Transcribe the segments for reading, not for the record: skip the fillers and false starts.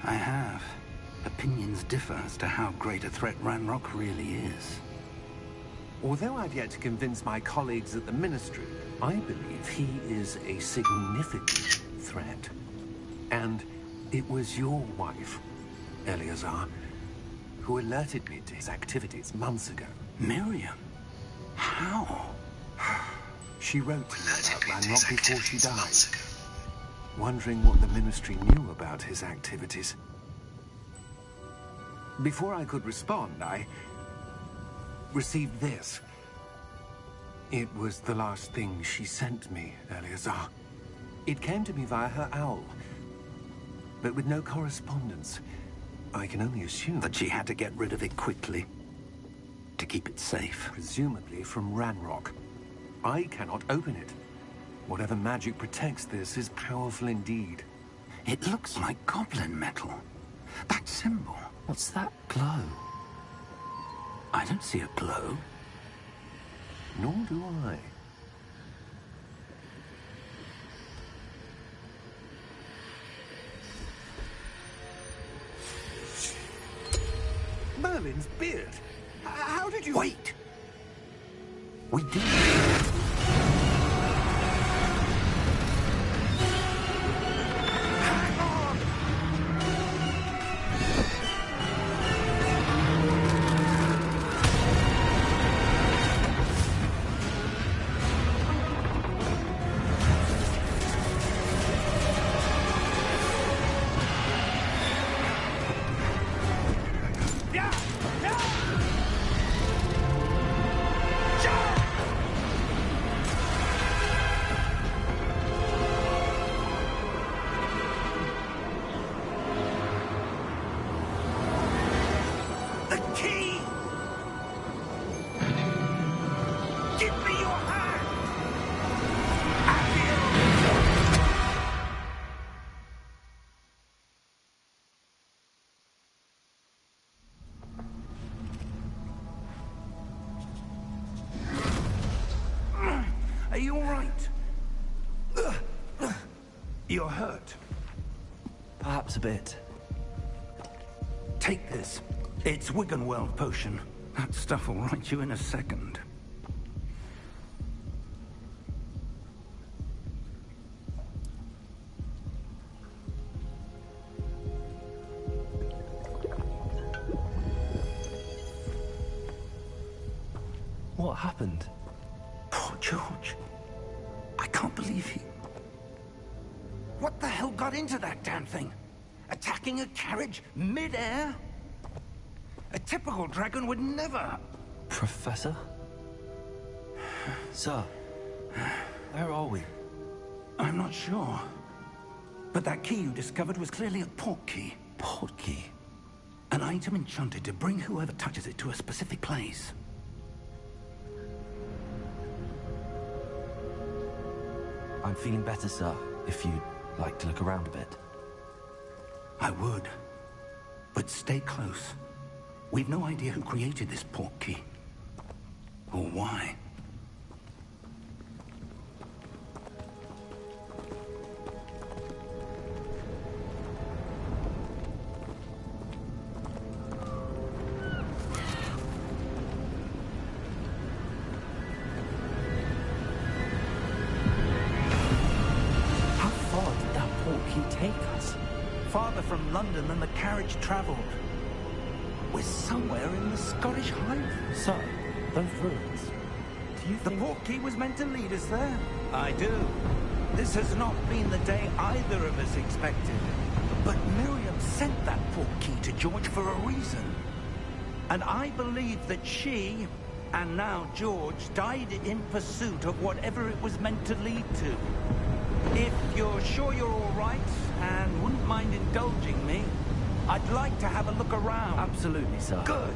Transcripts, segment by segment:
I have. Opinions differ as to how great a threat Ranrock really is. Although I've yet to convince my colleagues at the Ministry, I believe he is a significant threat. And it was your wife, Eleazar, who alerted me to his activities months ago. Miriam? How? She wrote to me about Ranrock before she died, wondering what the Ministry knew about his activities. Before I could respond, I received this. It was the last thing she sent me, Eleazar. It came to me via her owl, but with no correspondence. I can only assume that she had to get rid of it quickly, to keep it safe. Presumably from Ranrock. I cannot open it. Whatever magic protects this is powerful indeed. It looks like goblin metal. That symbol. What's that glow? I don't see a glow. Nor do I. Merlin's beard. How did you... Wait! We did. Are you all right? You're hurt. Perhaps a bit. Take this. It's Wiggenweld potion. That stuff will right you in a second. What happened? Poor George. I can't believe he... What the hell got into that damn thing? Attacking a carriage mid-air? A typical dragon would never... Professor? Sir, where are we? I'm not sure. But that key you discovered was clearly a port key. Port key? An item enchanted to bring whoever touches it to a specific place. I'm feeling better, sir, if you'd like to look around a bit. I would. But stay close. We've no idea who created this port key. Or why. Farther from London than the carriage travelled. We're somewhere in the Scottish Highlands. Sir, those ruins. Do you think... The port key was meant to lead us there? I do. This has not been the day either of us expected. But Miriam sent that port key to George for a reason. And I believe that she, and now George, died in pursuit of whatever it was meant to lead to. If you're sure you're all right, and wouldn't mind indulging me, I'd like to have a look around. Absolutely, sir. Good.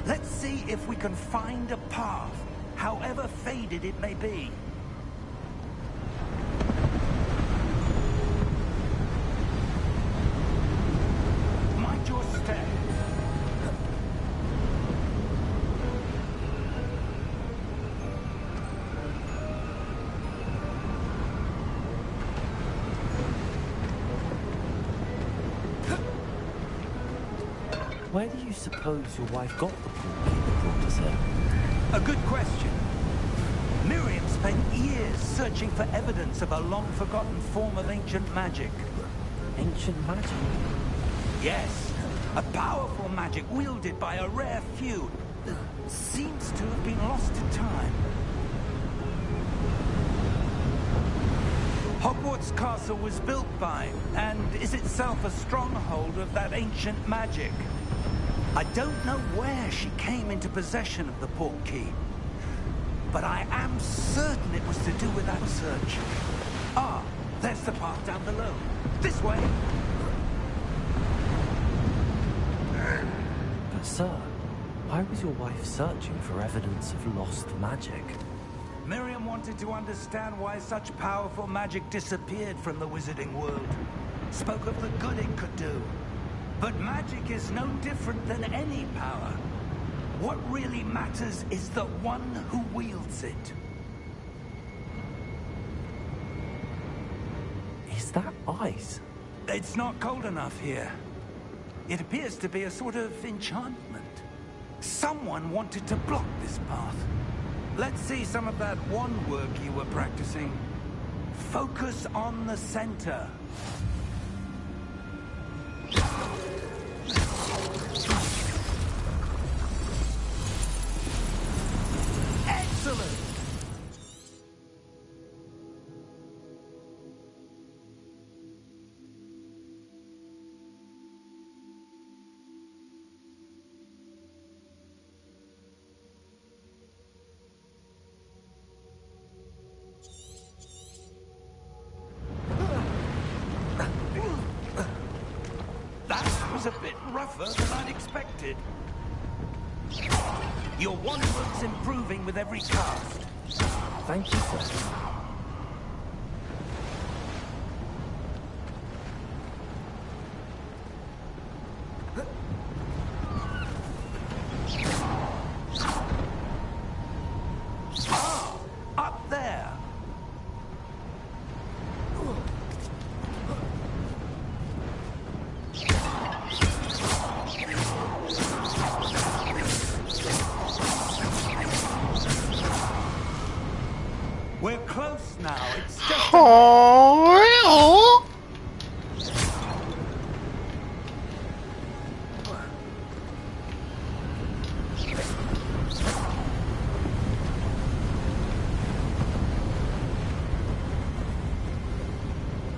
Let's see if we can find a path, however faded it may be. Mind your step. Where do you suppose your wife got the portkey that brought us here? A good question. Miriam spent years searching for evidence of a long-forgotten form of ancient magic. Ancient magic? Yes, a powerful magic wielded by a rare few that seems to have been lost to time. Hogwarts Castle was built by, and is itself a stronghold of that ancient magic. I don't know where she came into possession of the portkey, but I am certain it was to do with that search. Ah, there's the path down below. This way. But sir, why was your wife searching for evidence of lost magic? Miriam wanted to understand why such powerful magic disappeared from the wizarding world. Spoke of the good it could do. But magic is no different than any power. What really matters is the one who wields it. Is that ice? It's not cold enough here. It appears to be a sort of enchantment. Someone wanted to block this path. Let's see some of that wand work you were practicing. Focus on the center. Excellent! That was a bit rougher than I'd expected. Your wand work's improving with every cast. Thank you, sir. Ah, up there. We're close now. It's just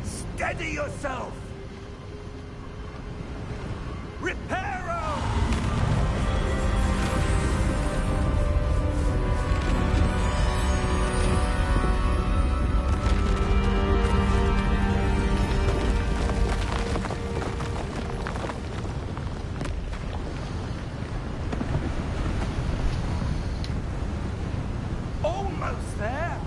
steady yourself. Reparo! Almost there.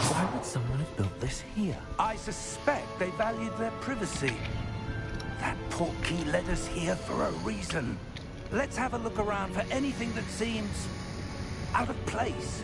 Why would someone have built this here? I suspect they valued their privacy. That portkey led us here for a reason. Let's have a look around for anything that seems out of place.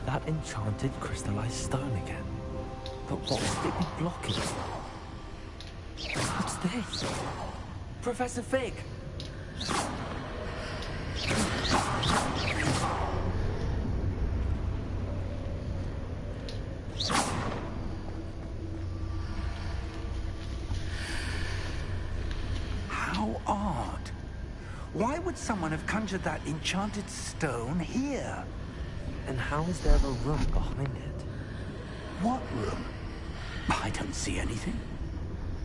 That enchanted crystallized stone again. But what would it be blocking? What's this? Professor Fig, Why would someone have conjured that enchanted stone here? And how is there a room behind it? What room? I don't see anything.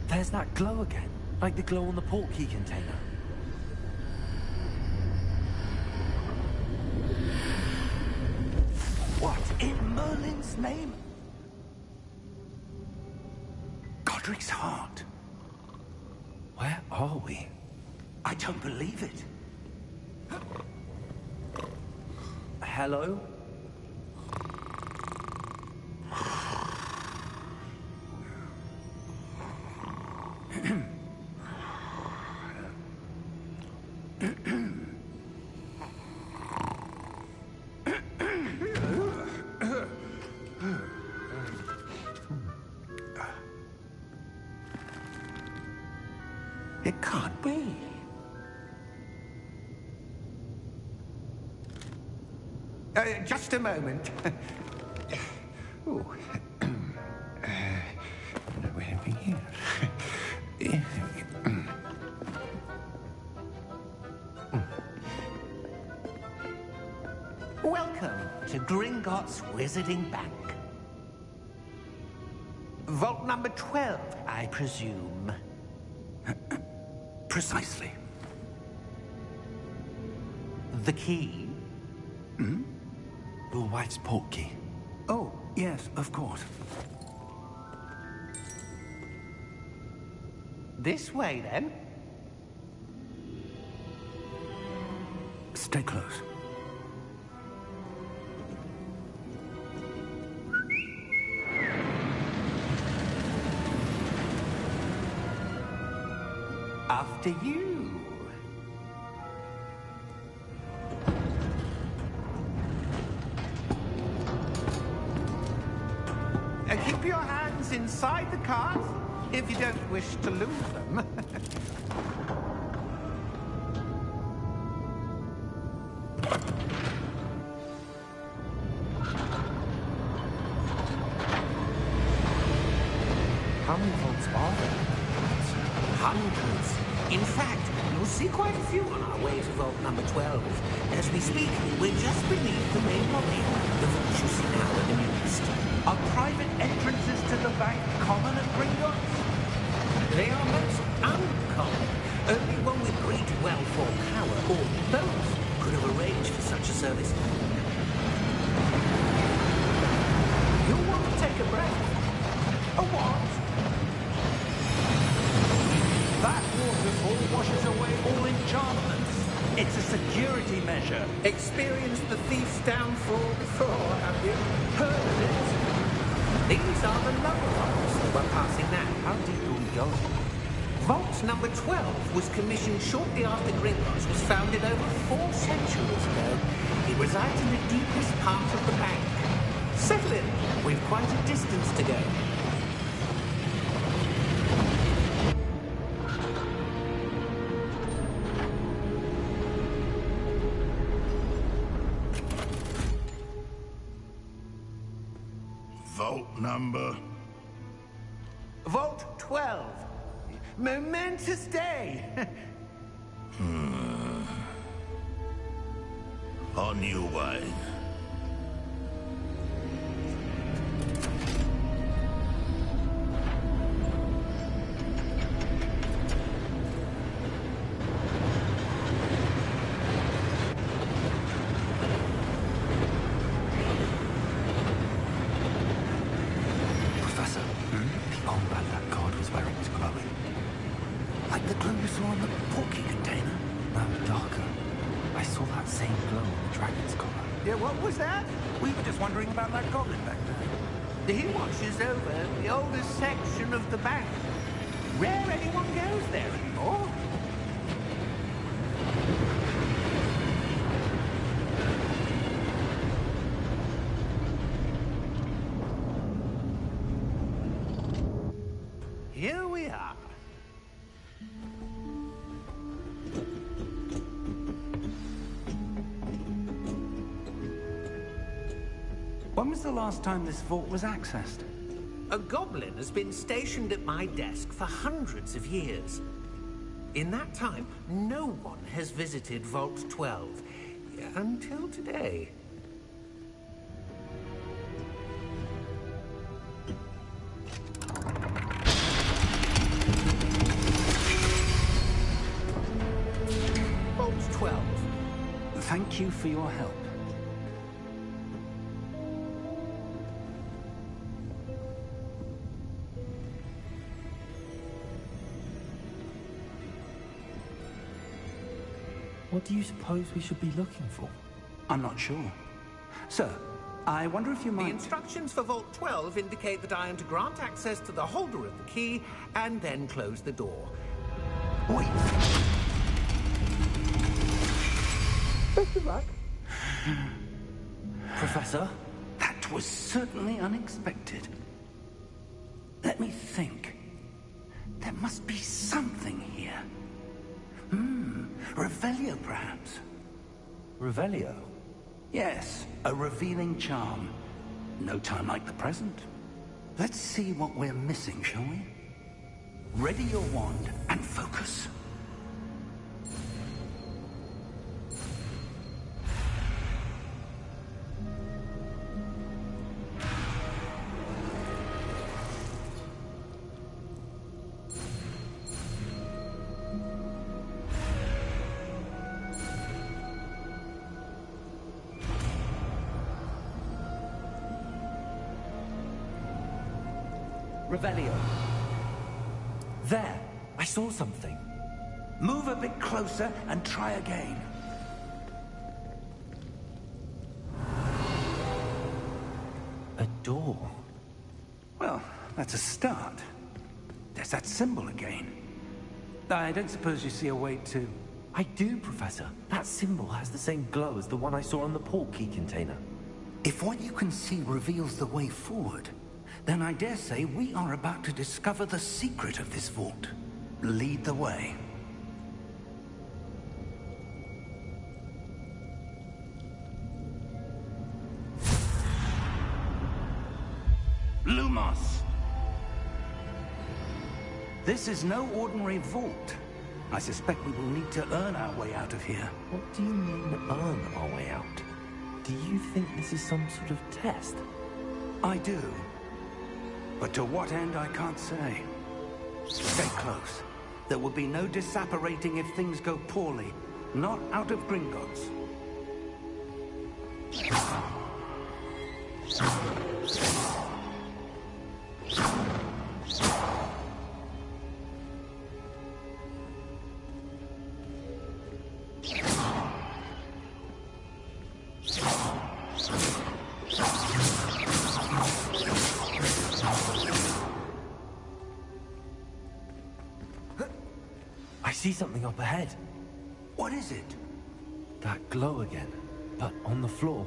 There's that glow again, like the glow on the portkey container. What in Merlin's name? Godric's heart. Where are we? I don't believe it. Hello? It can't be. Just a moment. Ooh. Where are we here? Welcome to Gringotts Wizarding Bank. Vault number 12, I presume. Precisely. The key? Hmm? Your wife's portkey. Oh, yes, of course. This way, then. Stay close. After you. Keep your hands inside the cart if you don't wish to lose them. How many vaults are there? Hundreds. In fact, you'll see quite a few on our way to vault number 12. As we speak, we're just beneath the main lobby. The vaults you see now are amused. Are private entrances to the bank common at Gringotts? They are most uncommon. Only one with great well-formed power, or both, could have arranged for such a service. You'll want to take a breath. A what? That waterfall washes away all enchantments. It's a security measure. Experienced the thief's downfall before, have you? Heard of it? These are the lower vaults that we're passing now. How deep are we going? Vault number 12 was commissioned shortly after Gringotts was founded over 4 centuries ago. It resides in the deepest part of the bank. Settle in. We've quite a distance to go. Vault number? Vault 12. Momentous day. On your way. Professor, the armband that guard was wearing is glowing. Like the glow you saw on the portkey container. No, darker. I saw that same glow on the dragon's collar. Yeah, what was that? We were just wondering about that goblin back there. He watches over the oldest section of the bank. Rare anyone goes there anymore. Here we are. When was the last time this vault was accessed? A goblin has been stationed at my desk for hundreds of years. In that time, no one has visited Vault 12. Until today. Vault 12. Thank you for your help. What do you suppose we should be looking for? I'm not sure. Sir, I wonder if you The might... instructions for Vault 12 indicate that I am to grant access to the holder of the key and then close the door. Wait! Best of luck. Professor? That was certainly unexpected. Let me think. There must be something here. Revelio, perhaps? Revelio? Yes, a revealing charm. No time like the present. Let's see what we're missing, shall we? Ready your wand and focus. Revelio. There! I saw something. Move a bit closer and try again. A door. Well, that's a start. There's that symbol again. I don't suppose you see a way to... I do, Professor. That symbol has the same glow as the one I saw on the port key container. If what you can see reveals the way forward, then I dare say we are about to discover the secret of this vault. Lead the way. Lumos! This is no ordinary vault. I suspect we will need to earn our way out of here. What do you mean, earn our way out? Do you think this is some sort of test? I do. But to what end, I can't say. Stay close. There will be no disapparating if things go poorly. Not out of Gringotts. I see something up ahead. What is it? That glow again, but on the floor.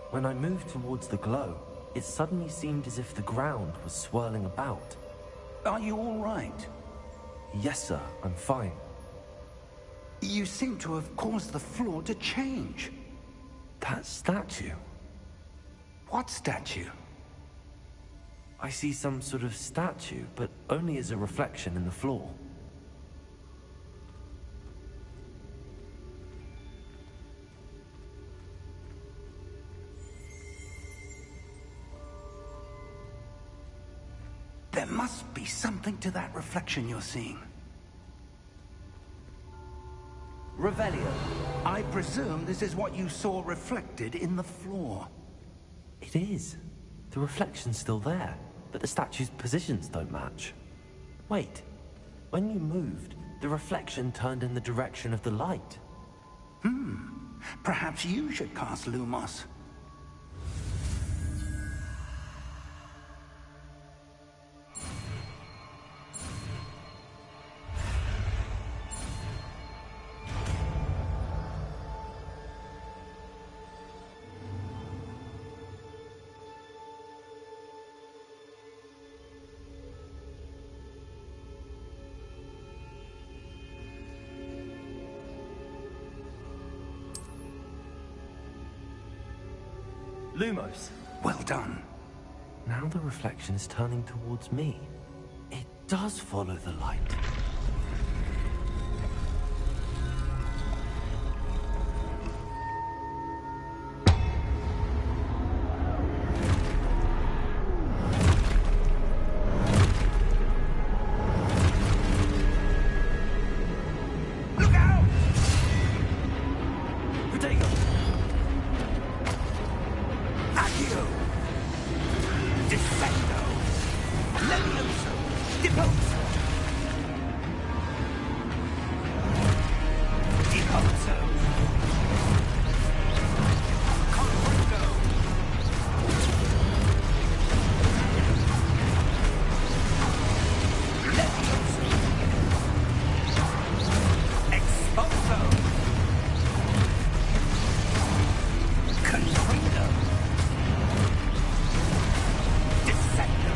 When I moved towards the glow, it suddenly seemed as if the ground was swirling about. Are you all right? Yes, sir, I'm fine. You seem to have caused the floor to change. That statue. What statue? I see some sort of statue, but only as a reflection in the floor. There must be something to that reflection you're seeing. Revelio, I presume this is what you saw reflected in the floor. It is. The reflection's still there, but the statue's positions don't match. Wait, when you moved, the reflection turned in the direction of the light. Perhaps you should cast Lumos. Lumos. Well done. Now the reflection is turning towards me. It does follow the light. Look out! Potato! Accio! Descendo! Levioso! Deposo! Deposo! Confringo! Levioso! Exposo! Confringo! Descendo!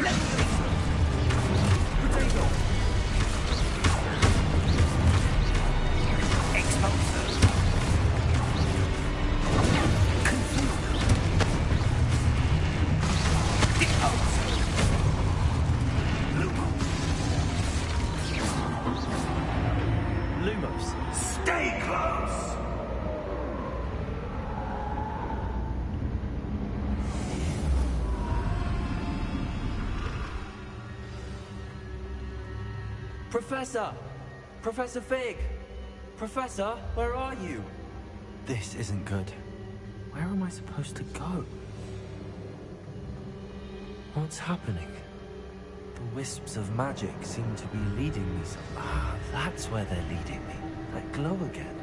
Levioso! Potato! Exposo! Confringo! Deposo! Lumo! Lumos. Stay close! Professor! Professor Fig! Professor, where are you? This isn't good. Where am I supposed to go? What's happening? The wisps of magic seem to be leading me that's where they're leading me. That glow again.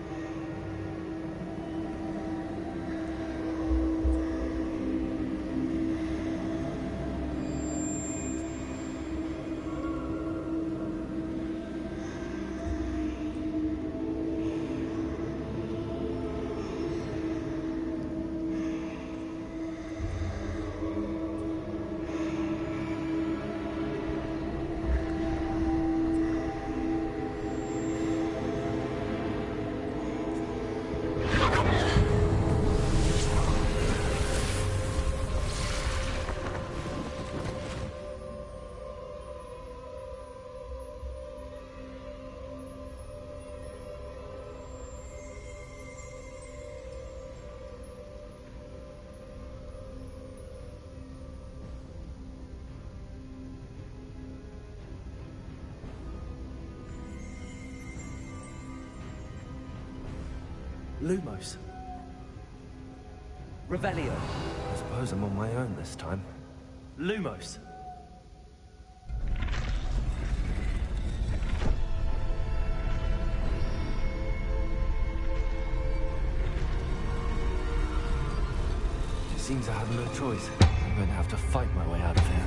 Lumos. Revelio. I suppose I'm on my own this time. Lumos. It seems I have no choice. I'm going to have to fight my way out of here.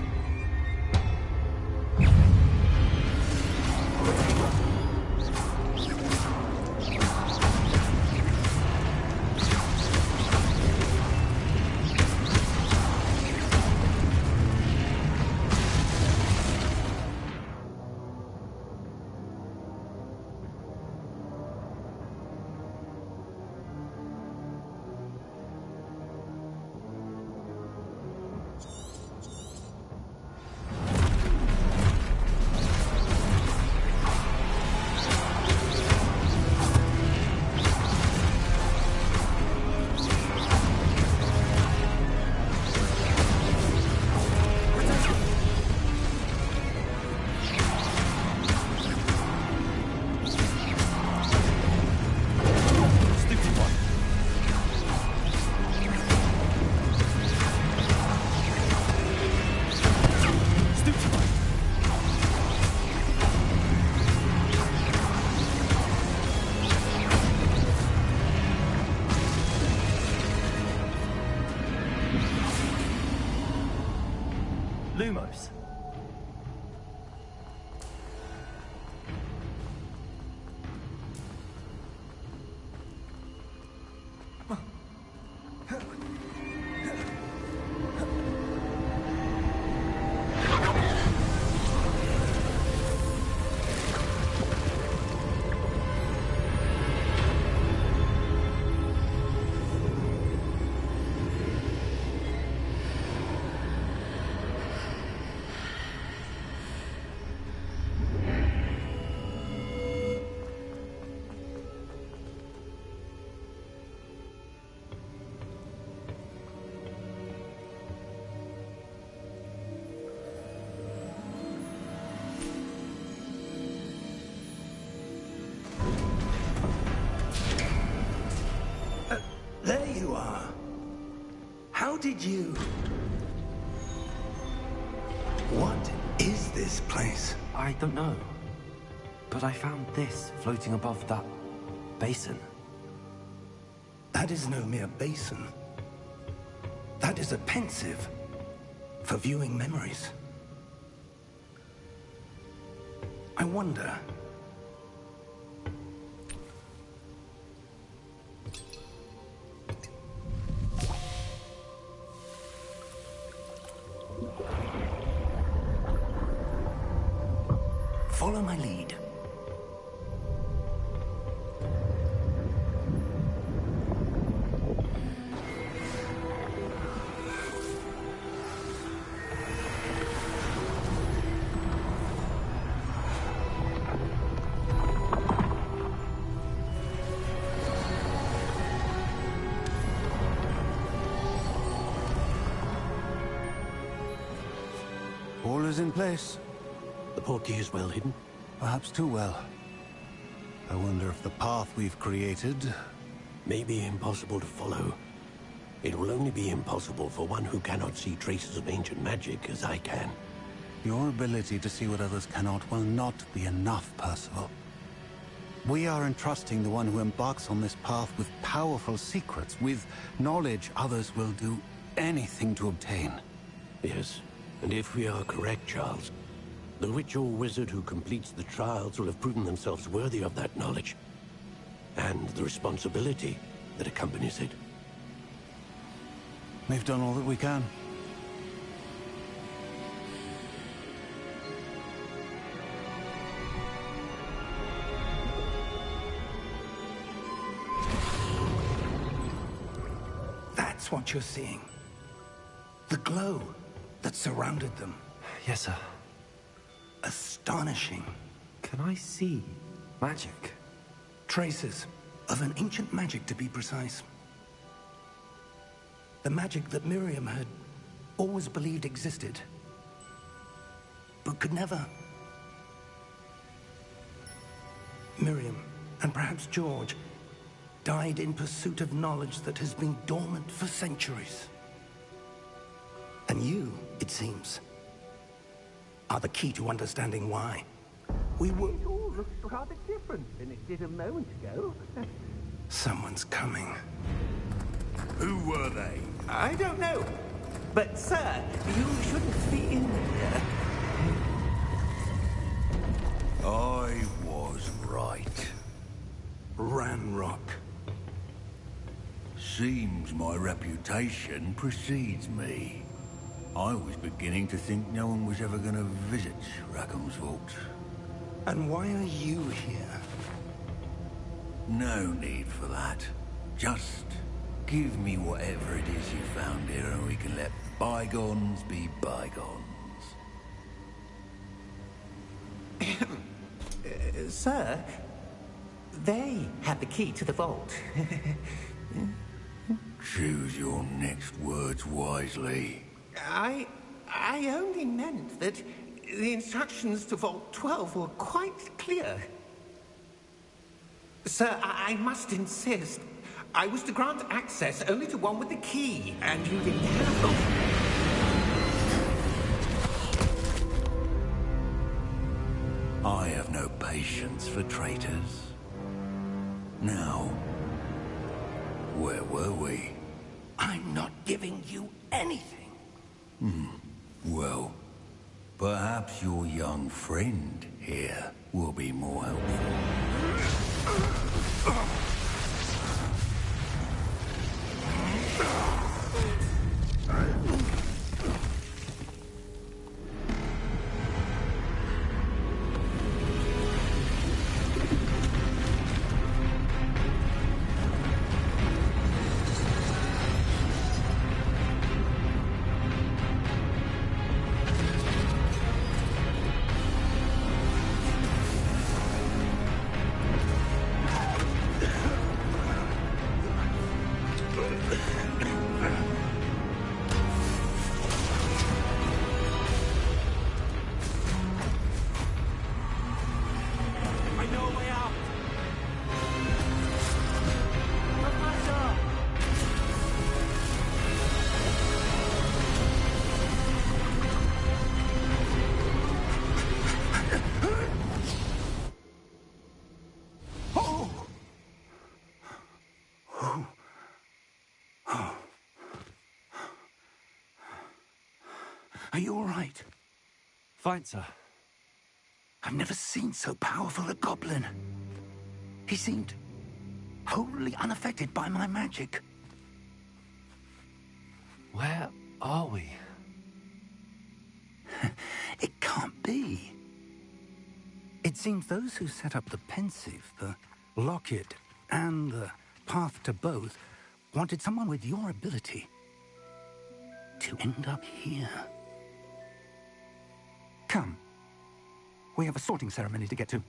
Lumos. How did you... What is this place? I don't know. But I found this floating above that basin. That is no mere basin. That is a pensive for viewing memories. I wonder... Follow my lead. All is in place. The portkey is well hidden. Perhaps too well. I wonder if the path we've created... May be impossible to follow. It will only be impossible for one who cannot see traces of ancient magic as I can. Your ability to see what others cannot will not be enough, Percival. We are entrusting the one who embarks on this path with powerful secrets, with knowledge others will do anything to obtain. Yes, and if we are correct, Charles, the witch or wizard who completes the trials will have proven themselves worthy of that knowledge, and the responsibility that accompanies it. We've done all that we can. That's what you're seeing. The glow that surrounded them. Yes, sir. Astonishing. Can I see magic? Traces of an ancient magic, to be precise. The magic that Miriam had always believed existed, but could never. Miriam, and perhaps George, died in pursuit of knowledge that has been dormant for centuries. And you, it seems, are the key to understanding why. We were... It all looks rather different than it did a moment ago. Someone's coming. Who were they? I don't know. But, sir, you shouldn't be in here. I was right. Ranrock. Seems my reputation precedes me. I was beginning to think no one was ever going to visit Rackham's vault. And why are you here? No need for that. Just give me whatever it is you found here and we can let bygones be bygones. Sir, they have the key to the vault. Choose your next words wisely. I only meant that the instructions to Vault 12 were quite clear. Sir, I must insist. I was to grant access only to one with the key, and you didn't have them. I have no patience for traitors. Now, where were we? I'm not giving you anything. Well, perhaps your young friend here will be more helpful. Are you all right? Fine, sir. I've never seen so powerful a goblin. He seemed wholly unaffected by my magic. Where are we? It can't be. It seems those who set up the pensive, the locket, and the path to both wanted someone with your ability to end up here. Come. We have a sorting ceremony to get to.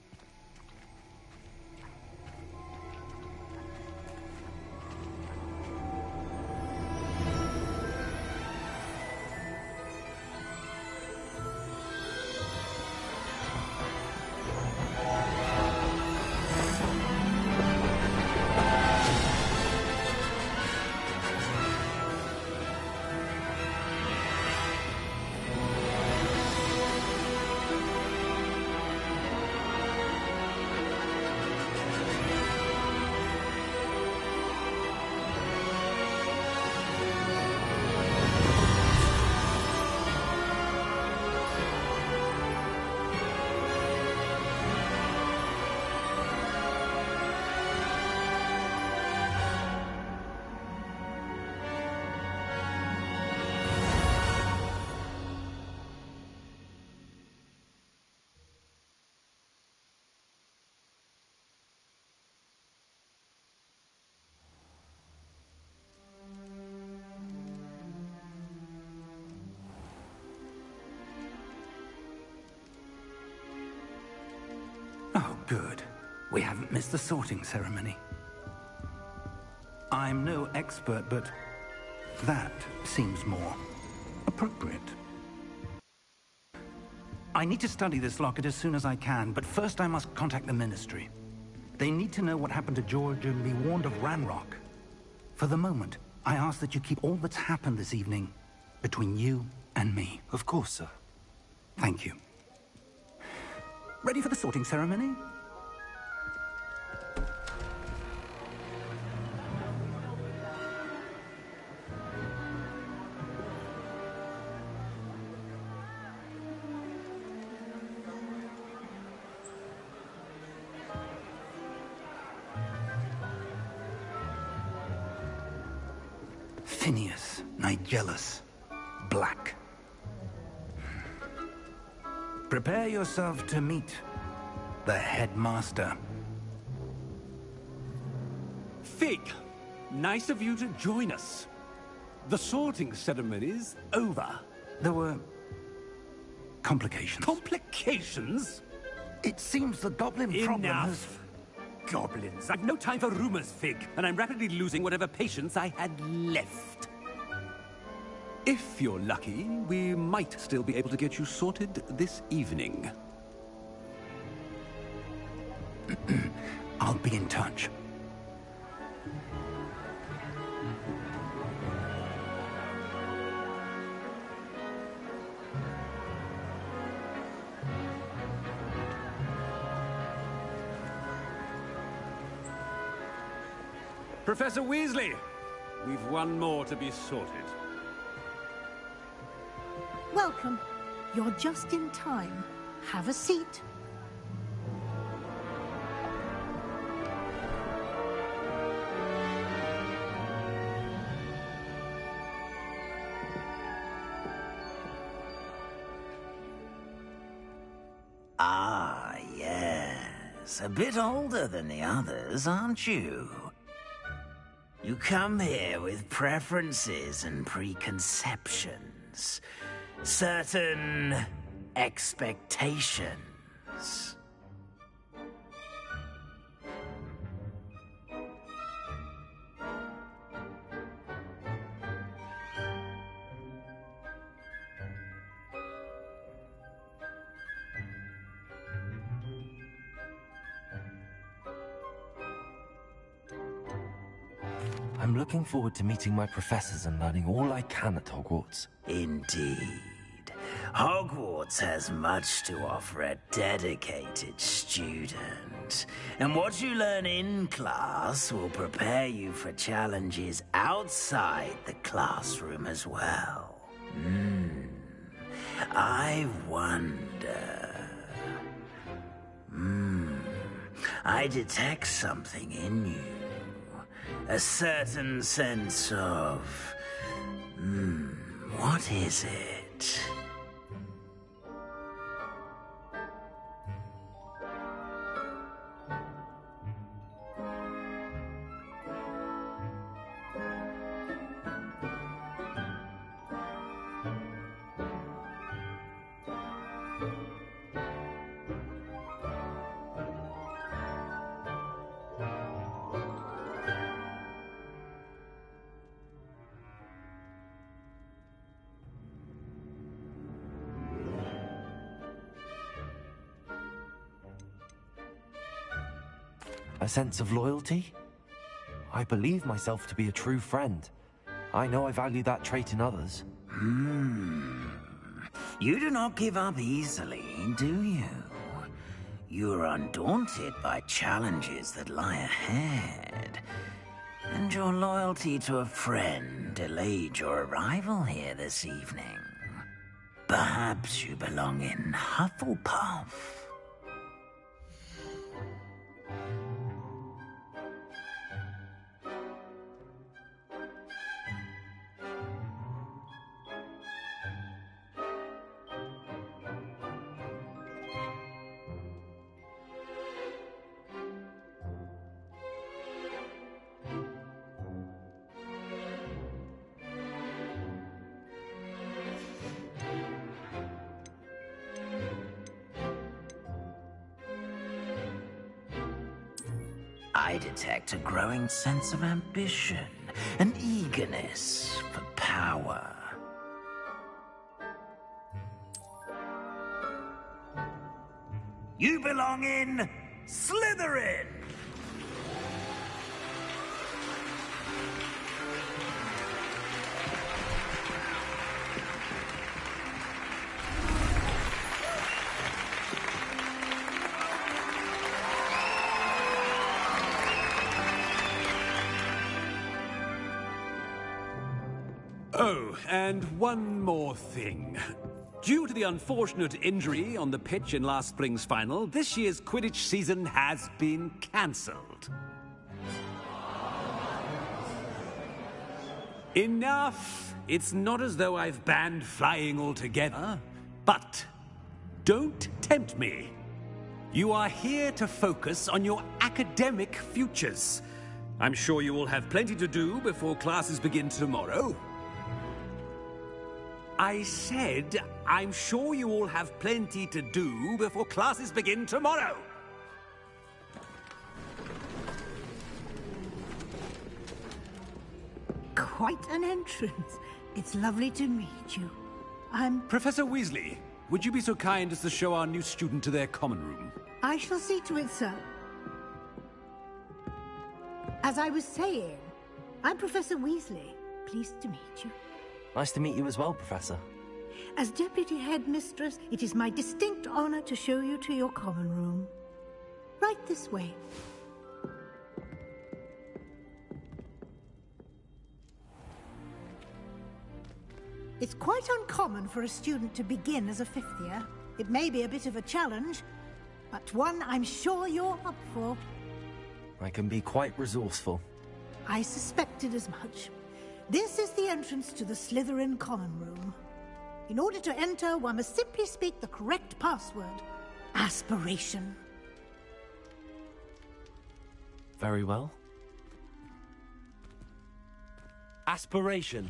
Oh, good. We haven't missed the sorting ceremony. I'm no expert, but that seems more appropriate. I need to study this locket as soon as I can, but first I must contact the Ministry. They need to know what happened to George and be warned of Ranrock. For the moment, I ask that you keep all that's happened this evening between you and me. Of course, sir. Thank you. Ready for the sorting ceremony? Phineas, Nigellus, Black. Prepare yourself to meet the headmaster. Fig, nice of you to join us. The sorting ceremony's over. There were complications. Complications? It seems the goblin problem has... Enough! Goblins. I've no time for rumors, Fig, and I'm rapidly losing whatever patience I had left. If you're lucky, we might still be able to get you sorted this evening. I'll be in touch. Professor Weasley, we've one more to be sorted. Welcome. You're just in time. Have a seat. Ah, yes. A bit older than the others, aren't you? You come here with preferences and preconceptions. Certain expectations. I'm looking forward to meeting my professors and learning all I can at Hogwarts. Indeed. Hogwarts has much to offer a dedicated student. And what you learn in class will prepare you for challenges outside the classroom as well. I wonder... I detect something in you. A certain sense of... what is it? A sense of loyalty? I believe myself to be a true friend. I know I value that trait in others. You do not give up easily, do you? You are undaunted by challenges that lie ahead. And your loyalty to a friend delayed your arrival here this evening. Perhaps you belong in Hufflepuff. I detect a growing sense of ambition, an eagerness for power. You belong in Slytherin! Oh, and one more thing. Due to the unfortunate injury on the pitch in last spring's final, this year's Quidditch season has been cancelled. Enough! It's not as though I've banned flying altogether, but don't tempt me. You are here to focus on your academic futures. I'm sure you will have plenty to do before classes begin tomorrow. I said, I'm sure you all have plenty to do before classes begin tomorrow. Quite an entrance. It's lovely to meet you. Professor Weasley, would you be so kind as to show our new student to their common room? I shall see to it, sir. As I was saying, I'm Professor Weasley. Pleased to meet you. Nice to meet you as well, Professor. As Deputy Headmistress, it is my distinct honor to show you to your common room. Right this way. It's quite uncommon for a student to begin as a fifth year. It may be a bit of a challenge, but one I'm sure you're up for. I can be quite resourceful. I suspected as much. This is the entrance to the Slytherin common room. In order to enter, one must simply speak the correct password. Aspiration. Very well. Aspiration.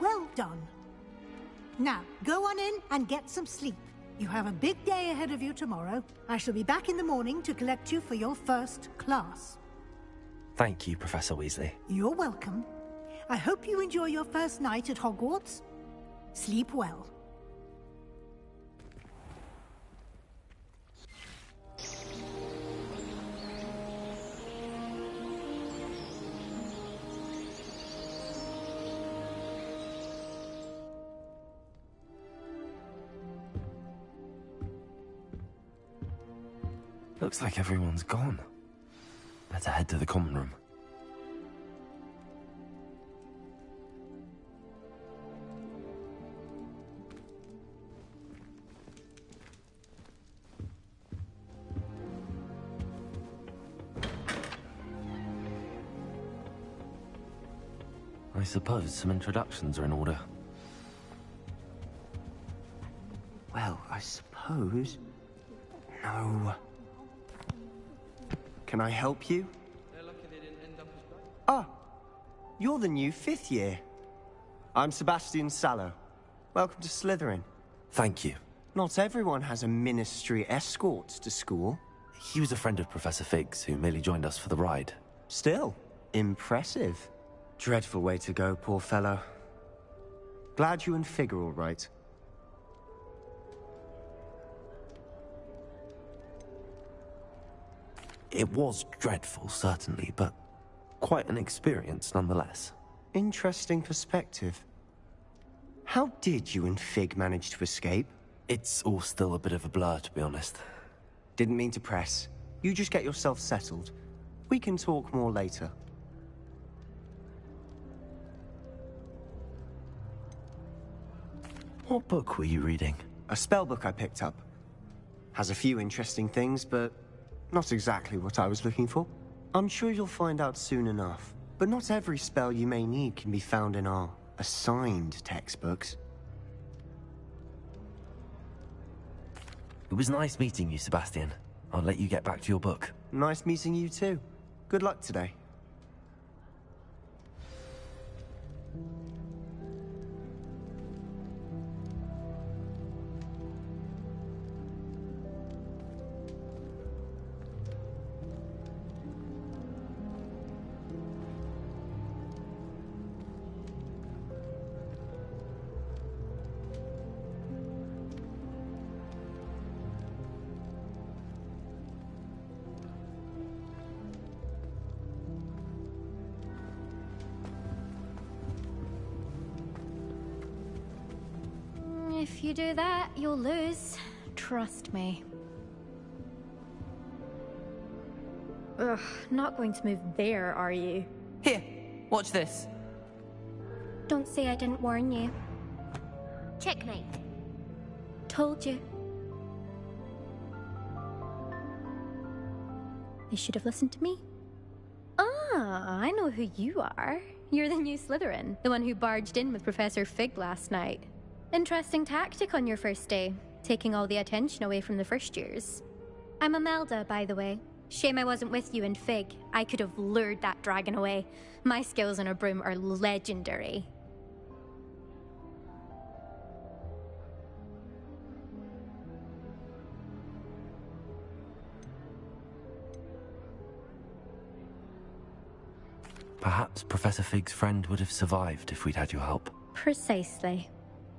Well done. Now, go on in and get some sleep. You have a big day ahead of you tomorrow. I shall be back in the morning to collect you for your first class. Thank you, Professor Weasley. You're welcome. I hope you enjoy your first night at Hogwarts. Sleep well. Looks like everyone's gone. Better head to the common room. I suppose some introductions are in order. Well, I suppose... No. Can I help you? Ah, you're the new 5th year. I'm Sebastian Sallow. Welcome to Slytherin. Thank you. Not everyone has a ministry escort to school. He was a friend of Professor Fig's, who merely joined us for the ride. Still, impressive. Dreadful way to go, poor fellow. Glad you and Fig are all right. It was dreadful, certainly, but quite an experience nonetheless. Interesting perspective. How did you and Fig manage to escape? It's all still a bit of a blur, to be honest. Didn't mean to press. You just get yourself settled. We can talk more later. What book were you reading? A spell book I picked up. Has a few interesting things, but not exactly what I was looking for. I'm sure you'll find out soon enough. But not every spell you may need can be found in our assigned textbooks. It was nice meeting you, Sebastian. I'll let you get back to your book. Nice meeting you too. Good luck today. If you do that, you'll lose. Trust me. Ugh, not going to move there, are you? Here, watch this. Don't say I didn't warn you. Checkmate. Told you. They should have listened to me. Ah, I know who you are. You're the new Slytherin, the one who barged in with Professor Fig last night. Interesting tactic on your first day, taking all the attention away from the first years. I'm Imelda, by the way. Shame I wasn't with you in Fig. I could have lured that dragon away. My skills on a broom are legendary. Perhaps Professor Fig's friend would have survived if we'd had your help. Precisely.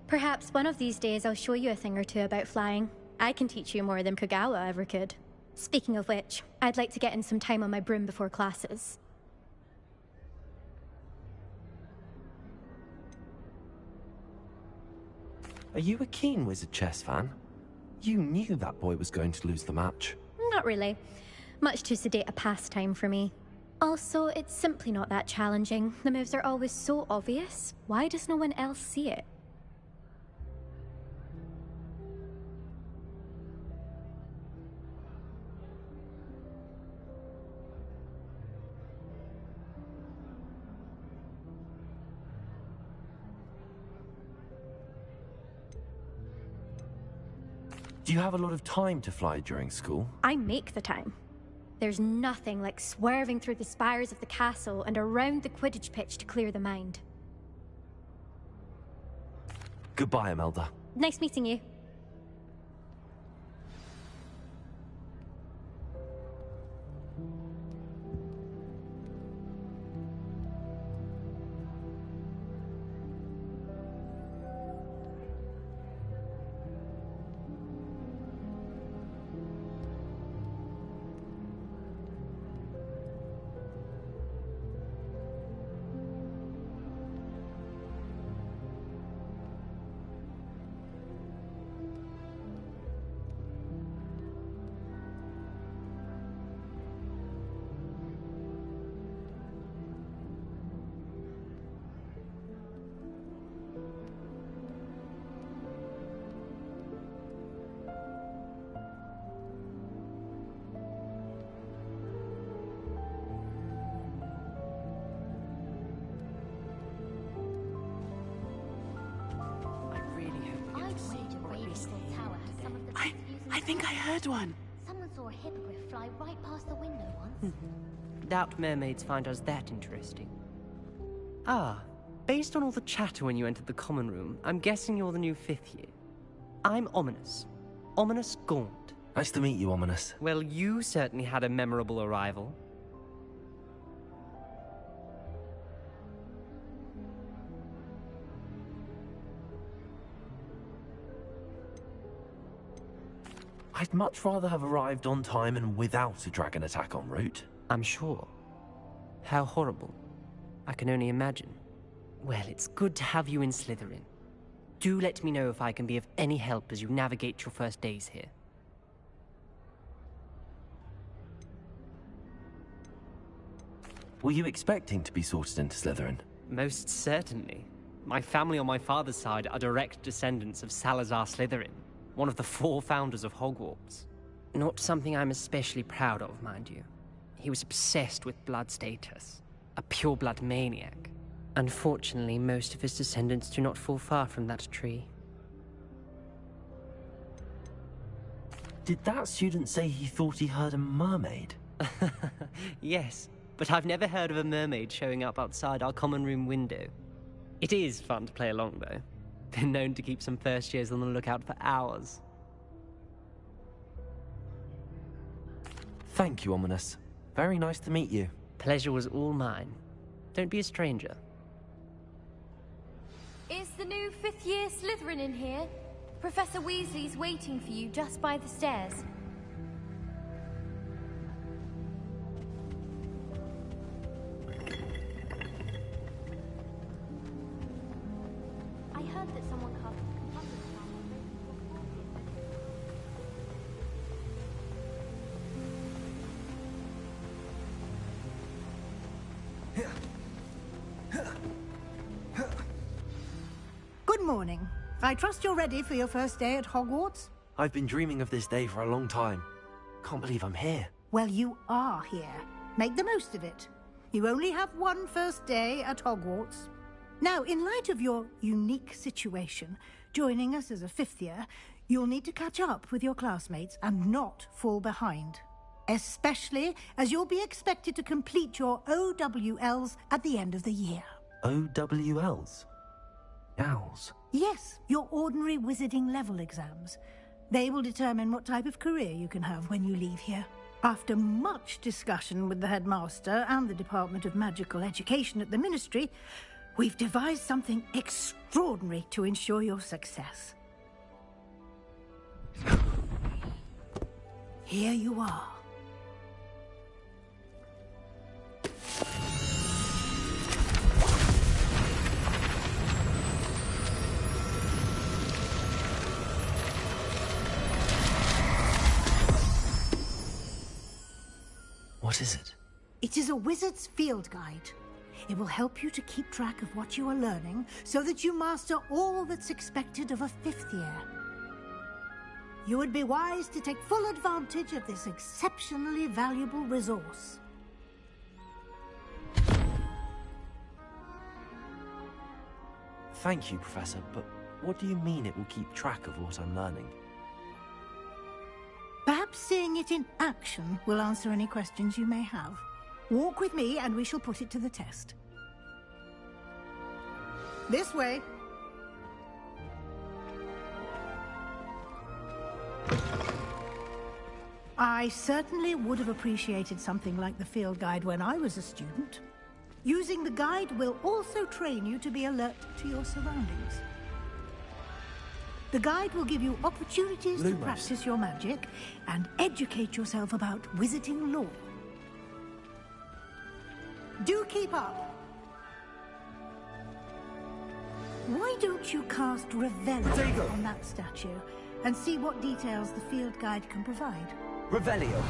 Perhaps one of these days I'll show you a thing or two about flying. I can teach you more than Kagawa ever could. Speaking of which, I'd like to get in some time on my broom before classes. Are you a keen Wizard Chess fan? You knew that boy was going to lose the match. Not really. Much too sedate a pastime for me. Also, it's simply not that challenging. The moves are always so obvious. Why does no one else see it? Do you have a lot of time to fly during school? I make the time. There's nothing like swerving through the spires of the castle and around the Quidditch pitch to clear the mind. Goodbye, Imelda. Nice meeting you. think I heard one. Someone saw a hippogriff fly right past the window once. Doubt mermaids find us that interesting. Ah, based on all the chatter when you entered the common room, I'm guessing you're the new 5th year. I'm Ominous. Ominous Gaunt. Nice to meet you, Ominous. Well, you certainly had a memorable arrival. I'd much rather have arrived on time and without a dragon attack en route. I'm sure. How horrible. I can only imagine. Well, it's good to have you in Slytherin. Do let me know if I can be of any help as you navigate your first days here. Were you expecting to be sorted into Slytherin? Most certainly. My family on my father's side are direct descendants of Salazar Slytherin, one of the 4 founders of Hogwarts. Not something I'm especially proud of, mind you. He was obsessed with blood status, a pure-blood maniac. Unfortunately, most of his descendants do not fall far from that tree. Did that student say he thought he heard a mermaid? Yes, but I've never heard of a mermaid showing up outside our common room window. It is fun to play along, though. Been known to keep some first years on the lookout for hours. Thank you, Ominous. Very nice to meet you. Pleasure was all mine. Don't be a stranger. Is the new 5th year Slytherin in here? Professor Weasley's waiting for you just by the stairs. I heard that someone cast a conductor's charm on Good morning. I trust you're ready for your first day at Hogwarts? I've been dreaming of this day for a long time. Can't believe I'm here. Well, you are here. Make the most of it. You only have one first day at Hogwarts. Now, in light of your unique situation, joining us as a 5th year, you'll need to catch up with your classmates and not fall behind. Especially as you'll be expected to complete your OWLs at the end of the year. OWLs? Owls? Yes, your ordinary wizarding level exams. They will determine what type of career you can have when you leave here. After much discussion with the headmaster and the Department of Magical Education at the Ministry, we've devised something extraordinary to ensure your success. Here you are. What is it? It is a wizard's field guide. It will help you to keep track of what you are learning so that you master all that's expected of a 5th year. You would be wise to take full advantage of this exceptionally valuable resource. Thank you, Professor, but what do you mean it will keep track of what I'm learning? Perhaps seeing it in action will answer any questions you may have. Walk with me and we shall put it to the test. This way. I certainly would have appreciated something like the field guide when I was a student. Using the guide will also train you to be alert to your surroundings. The guide will give you opportunities to practice your magic and educate yourself about wizarding lore. Do keep up. Why don't you cast Revelio on that statue and see what details the field guide can provide? Revelio.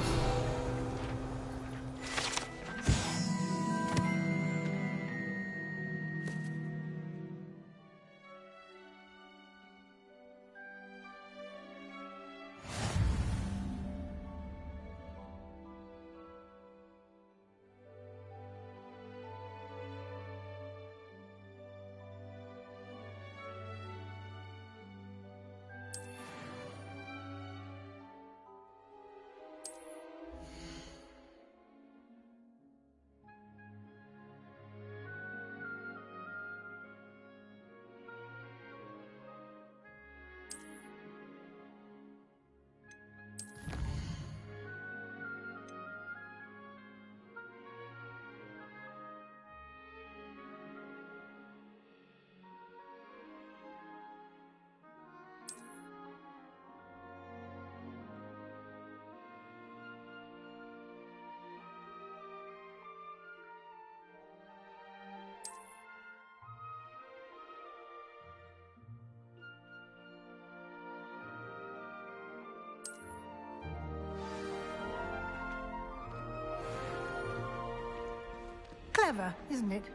Clever, isn't it?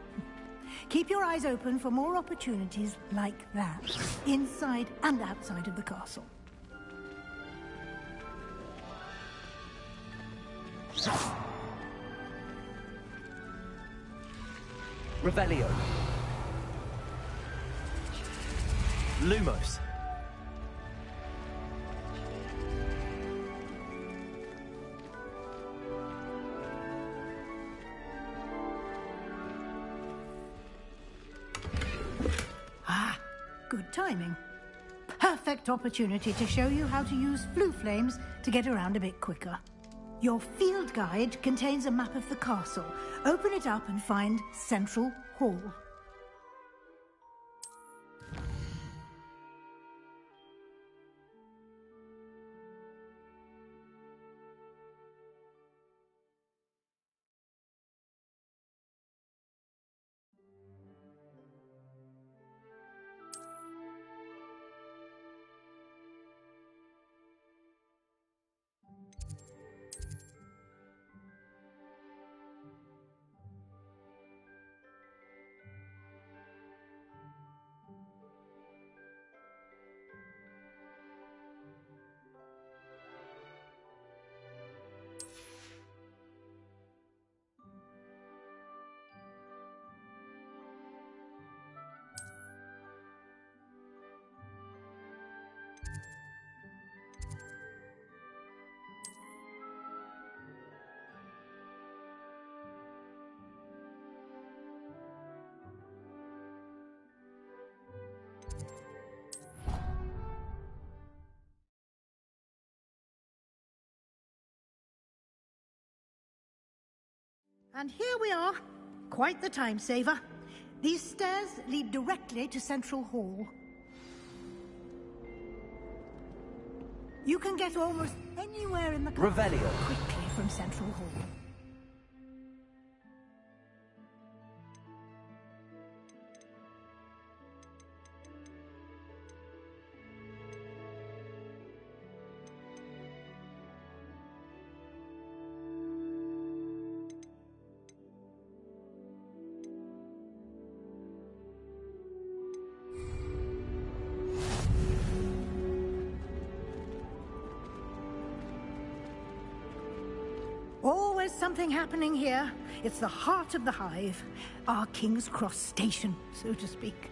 Keep your eyes open for more opportunities like that, inside and outside of the castle. Revelio. Lumos. Ah, good timing. Perfect opportunity to show you how to use flue flames to get around a bit quicker. Your field guide contains a map of the castle. Open it up and find Central Hall. And here we are. Quite the time saver. These stairs lead directly to Central Hall. You can get almost anywhere in the castle Revelio. quickly from Central Hall. Always something happening here. It's the heart of the hive. Our King's Cross station, so to speak.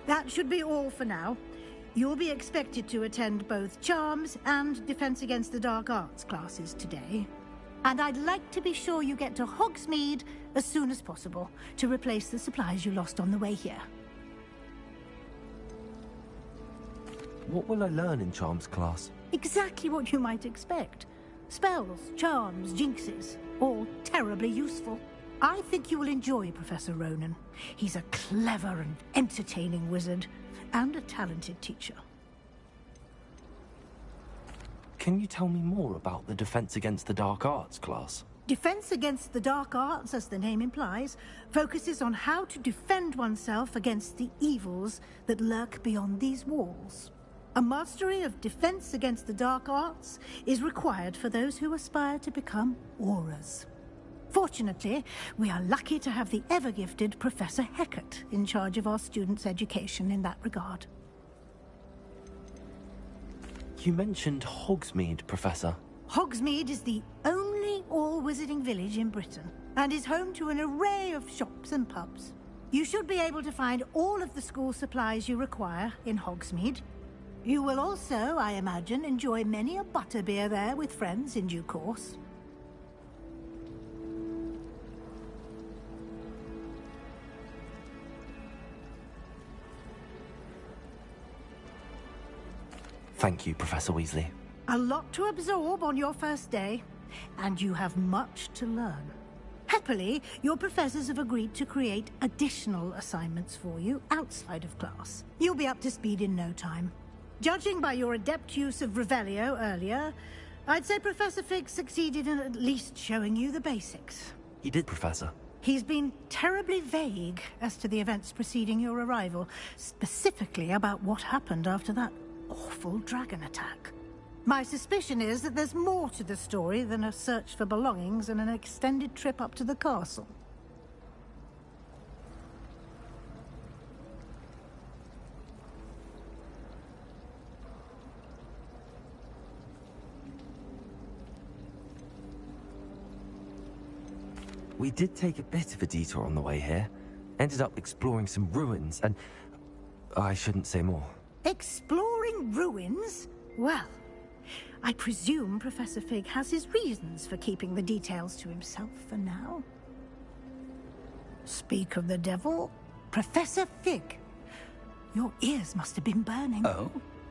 That should be all for now. You'll be expected to attend both Charms and Defense Against the Dark Arts classes today. And I'd like to be sure you get to Hogsmeade as soon as possible to replace the supplies you lost on the way here. What will I learn in Charms class? Exactly what you might expect. Spells, charms, jinxes, all terribly useful. I think you will enjoy Professor Ronan. He's a clever and entertaining wizard, and a talented teacher. Can you tell me more about the Defense Against the Dark Arts class? Defense Against the Dark Arts, as the name implies, focuses on how to defend oneself against the evils that lurk beyond these walls. A mastery of Defense Against the Dark Arts is required for those who aspire to become Auras. Fortunately, we are lucky to have the ever-gifted Professor Hecat in charge of our students' education in that regard. You mentioned Hogsmeade, Professor. Hogsmeade is the only all-wizarding village in Britain, and is home to an array of shops and pubs. You should be able to find all of the school supplies you require in Hogsmeade. You will also, I imagine, enjoy many a butterbeer there with friends in due course. Thank you, Professor Weasley. A lot to absorb on your first day, and you have much to learn. Happily, your professors have agreed to create additional assignments for you outside of class. You'll be up to speed in no time. Judging by your adept use of Revelio earlier, I'd say Professor Fig succeeded in at least showing you the basics. He did, Professor. He's been terribly vague as to the events preceding your arrival, specifically about what happened after that awful dragon attack. My suspicion is that there's more to the story than a search for belongings and an extended trip up to the castle. We did take a bit of a detour on the way here. Ended up exploring some ruins and... I shouldn't say more. Exploring ruins? Well, I presume Professor Fig has his reasons for keeping the details to himself for now. Speak of the devil, Professor Fig. Your ears must have been burning. Oh?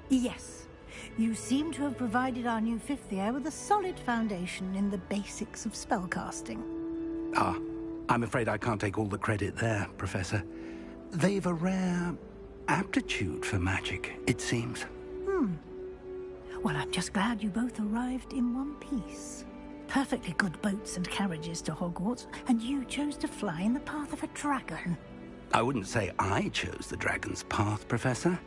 Yes. You seem to have provided our new fifth year with a solid foundation in the basics of spellcasting. Ah, I'm afraid I can't take all the credit there, Professor. They've a rare aptitude for magic, it seems. Well, I'm just glad you both arrived in one piece. Perfectly good boats and carriages to Hogwarts, and you chose to fly in the path of a dragon. I wouldn't say I chose the dragon's path, Professor.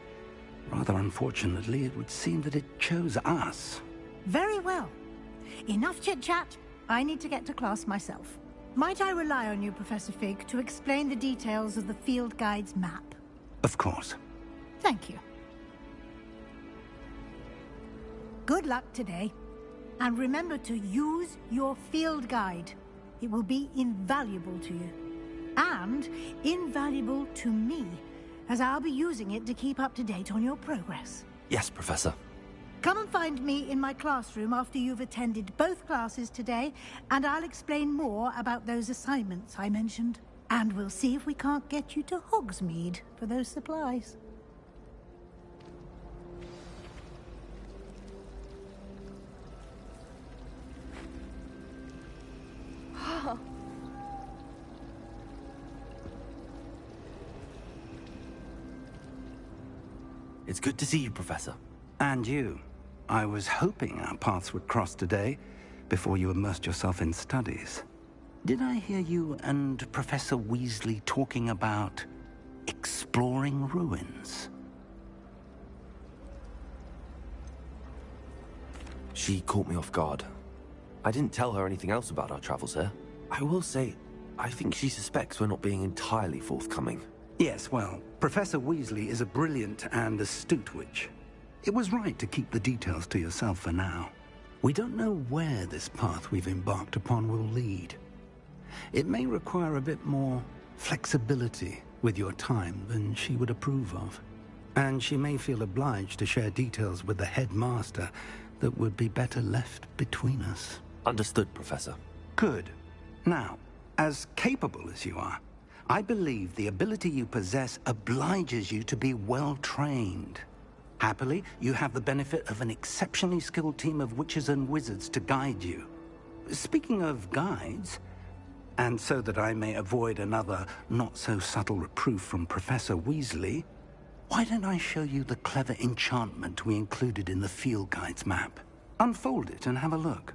Rather unfortunately, it would seem that it chose us. Very well. Enough chit-chat. I need to get to class myself. Might I rely on you, Professor Fig, to explain the details of the field guide's map? Of course. Thank you. Good luck today. And remember to use your field guide. It will be invaluable to you. And invaluable to me, as I'll be using it to keep up to date on your progress. Yes, Professor. Come and find me in my classroom after you've attended both classes today, and I'll explain more about those assignments I mentioned. And we'll see if we can't get you to Hogsmeade for those supplies. It's good to see you, Professor. And you. I was hoping our paths would cross today, before you immersed yourself in studies. Did I hear you and Professor Weasley talking about exploring ruins? She caught me off guard. I didn't tell her anything else about our travels here. I will say, I think she suspects we're not being entirely forthcoming. Yes, well, Professor Weasley is a brilliant and astute witch. It was right to keep the details to yourself for now. We don't know where this path we've embarked upon will lead. It may require a bit more flexibility with your time than she would approve of. And she may feel obliged to share details with the headmaster that would be better left between us. Understood, Professor. Good. Now, as capable as you are, I believe the ability you possess obliges you to be well-trained. Happily, you have the benefit of an exceptionally skilled team of witches and wizards to guide you. Speaking of guides, and so that I may avoid another not-so-subtle reproof from Professor Weasley, why don't I show you the clever enchantment we included in the field guide's map? Unfold it and have a look.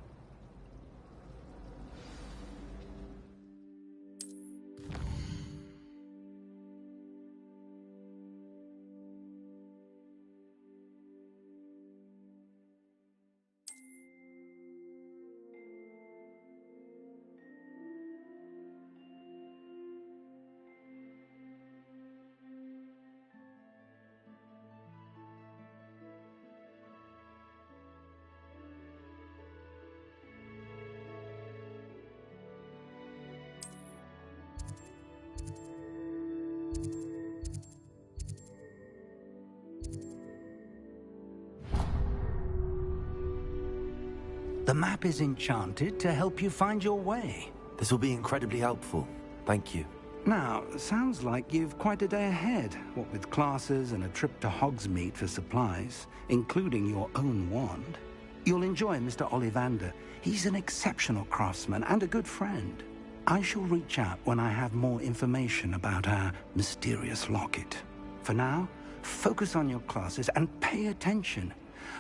The map is enchanted to help you find your way. This will be incredibly helpful. Thank you. Now, sounds like you've quite a day ahead, what with classes and a trip to Hogsmeade for supplies, including your own wand. You'll enjoy Mr. Ollivander. He's an exceptional craftsman and a good friend. I shall reach out when I have more information about our mysterious locket. For now, focus on your classes and pay attention.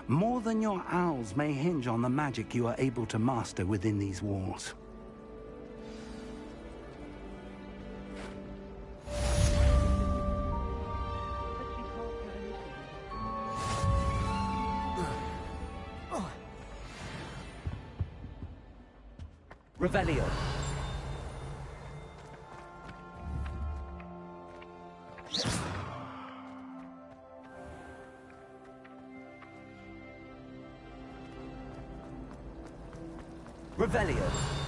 More than your owls may hinge on the magic you are able to master within these walls. Revelio. Revelio.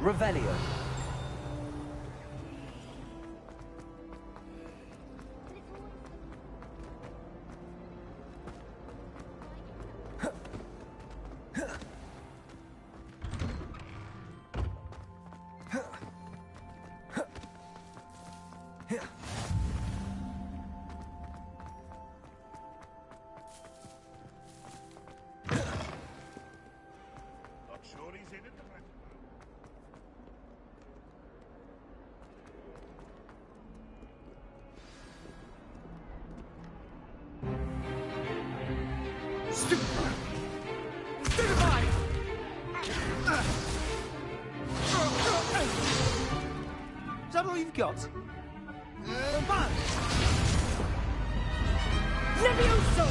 Revelio. Is that all you've got? Levioso!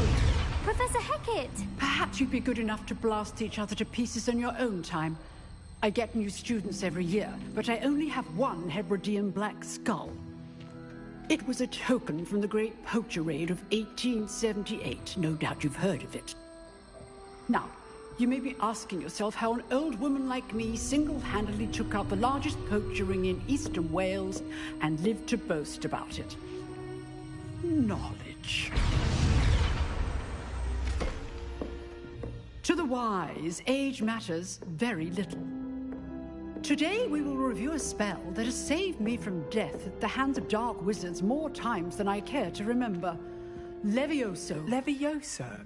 Professor Hecat! Perhaps you'd be good enough to blast each other to pieces on your own time. I get new students every year, but I only have one Hebridean black skull. It was a token from the Great Poacher Raid of 1878. No doubt you've heard of it. Now, you may be asking yourself how an old woman like me single-handedly took out the largest poacher ring in eastern Wales and lived to boast about it. Knowledge. To the wise, age matters very little. Today we will review a spell that has saved me from death at the hands of dark wizards more times than I care to remember. Levioso. Levioso?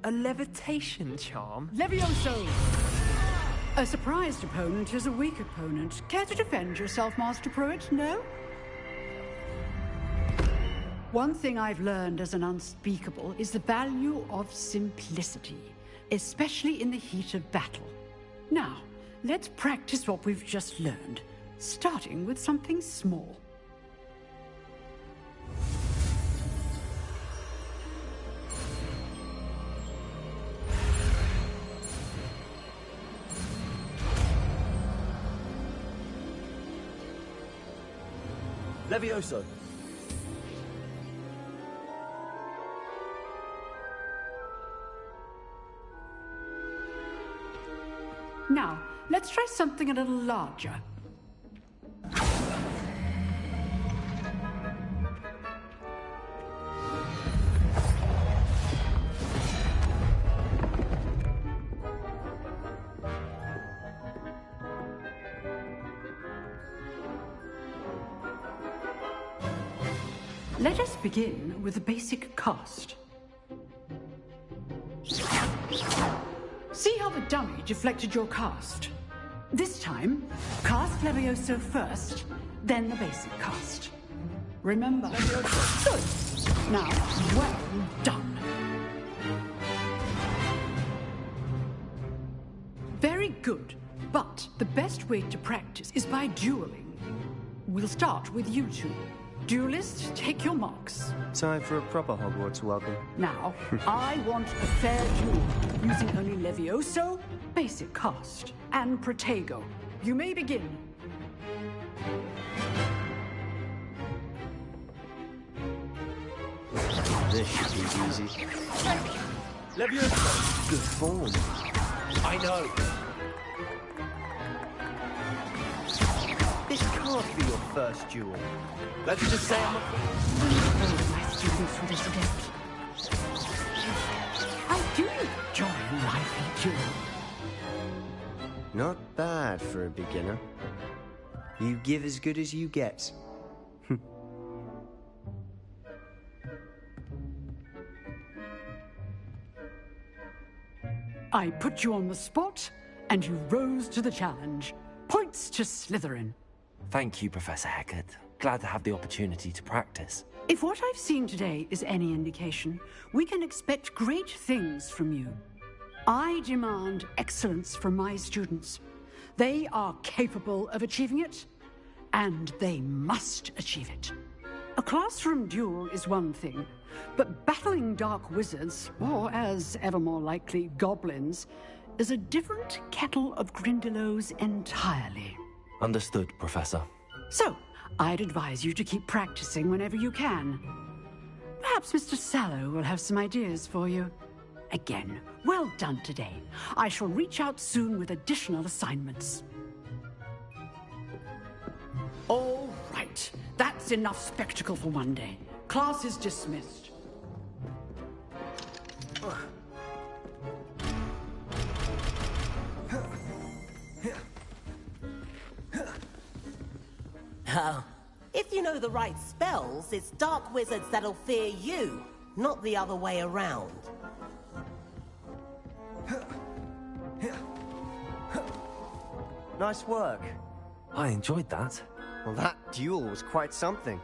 A levitation charm? Levioso! A surprised opponent is a weak opponent. Care to defend yourself, Master Pruitt? No? One thing I've learned as an unspeakable is the value of simplicity, especially in the heat of battle. Now, let's practice what we've just learned, starting with something small. Levioso. Now, let's try something a little larger. Let us begin with the basic cast. See how the dummy deflected your cast? This time, cast Levioso first, then the basic cast. Remember. Good. Now, well done. Very good. But the best way to practice is by dueling. We'll start with you two. Duelists, take your marks. Time for a proper Hogwarts welcome. Now, I want a fair duel, using only Levioso, basic cast, and Protego. You may begin. This should be easy. Leviosa! Good form. I know. This can't be your first duel. Let's just say I'm a... My students would have adept. How do you enjoy a lively duel? Not bad for a beginner. You give as good as you get. I put you on the spot, and you rose to the challenge. Points to Slytherin. Thank you, Professor Hecat. Glad to have the opportunity to practice. If what I've seen today is any indication, we can expect great things from you. I demand excellence from my students. They are capable of achieving it, and they must achieve it. A classroom duel is one thing, but battling dark wizards, or as ever more likely, goblins, is a different kettle of Grindylows entirely. Understood, Professor. So, I'd advise you to keep practicing whenever you can. Perhaps Mr. Sallow will have some ideas for you. Again, well done today. I shall reach out soon with additional assignments. All right. That's enough spectacle for one day. Class is dismissed. Oh, if you know the right spells, it's dark wizards that'll fear you, not the other way around. Nice work. I enjoyed that. Well, that duel was quite something.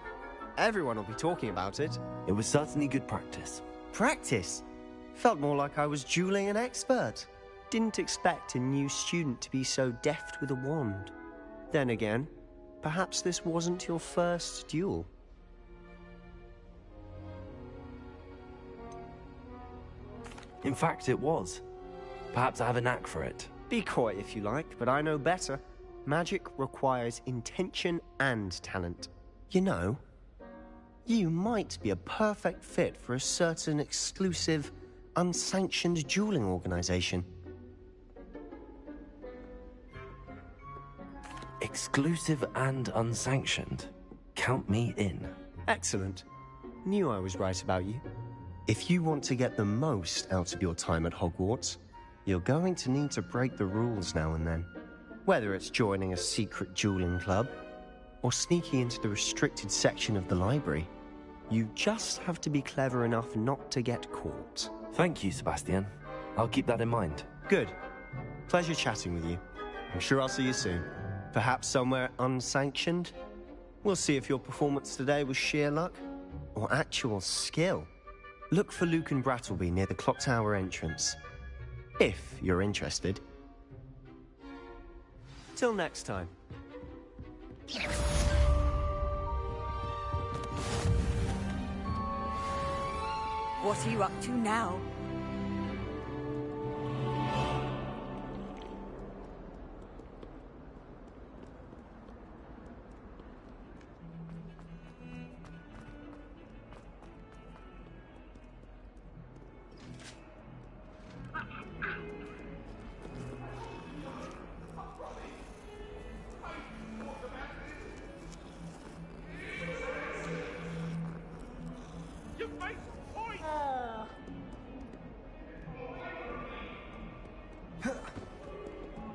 Everyone will be talking about it. It was certainly good practice. Practice? Felt more like I was dueling an expert. Didn't expect a new student to be so deft with a wand. Then again, perhaps this wasn't your first duel. In fact, it was. Perhaps I have a knack for it. Be coy if you like, but I know better. Magic requires intention and talent. You know, you might be a perfect fit for a certain exclusive, unsanctioned dueling organization. Exclusive and unsanctioned. Count me in. Excellent. Knew I was right about you. If you want to get the most out of your time at Hogwarts, you're going to need to break the rules now and then. Whether it's joining a secret dueling club, or sneaking into the restricted section of the library, you just have to be clever enough not to get caught. Thank you, Sebastian. I'll keep that in mind. Good. Pleasure chatting with you. I'm sure I'll see you soon. Perhaps somewhere unsanctioned? We'll see if your performance today was sheer luck, or actual skill. Look for Luke and Brattleby near the clock tower entrance. If you're interested. Till next time. What are you up to now?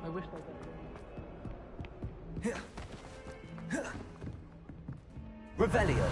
I wish I could. Revelio.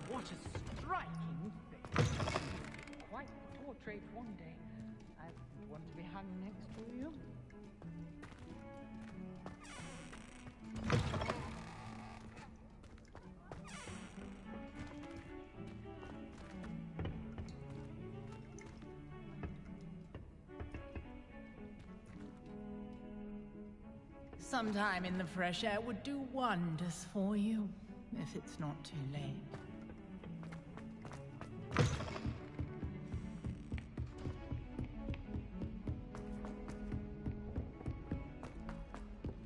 What a striking face. Quite the portrait one day. I want to be hung next to you. Some time in the fresh air would do wonders for you, if it's not too late.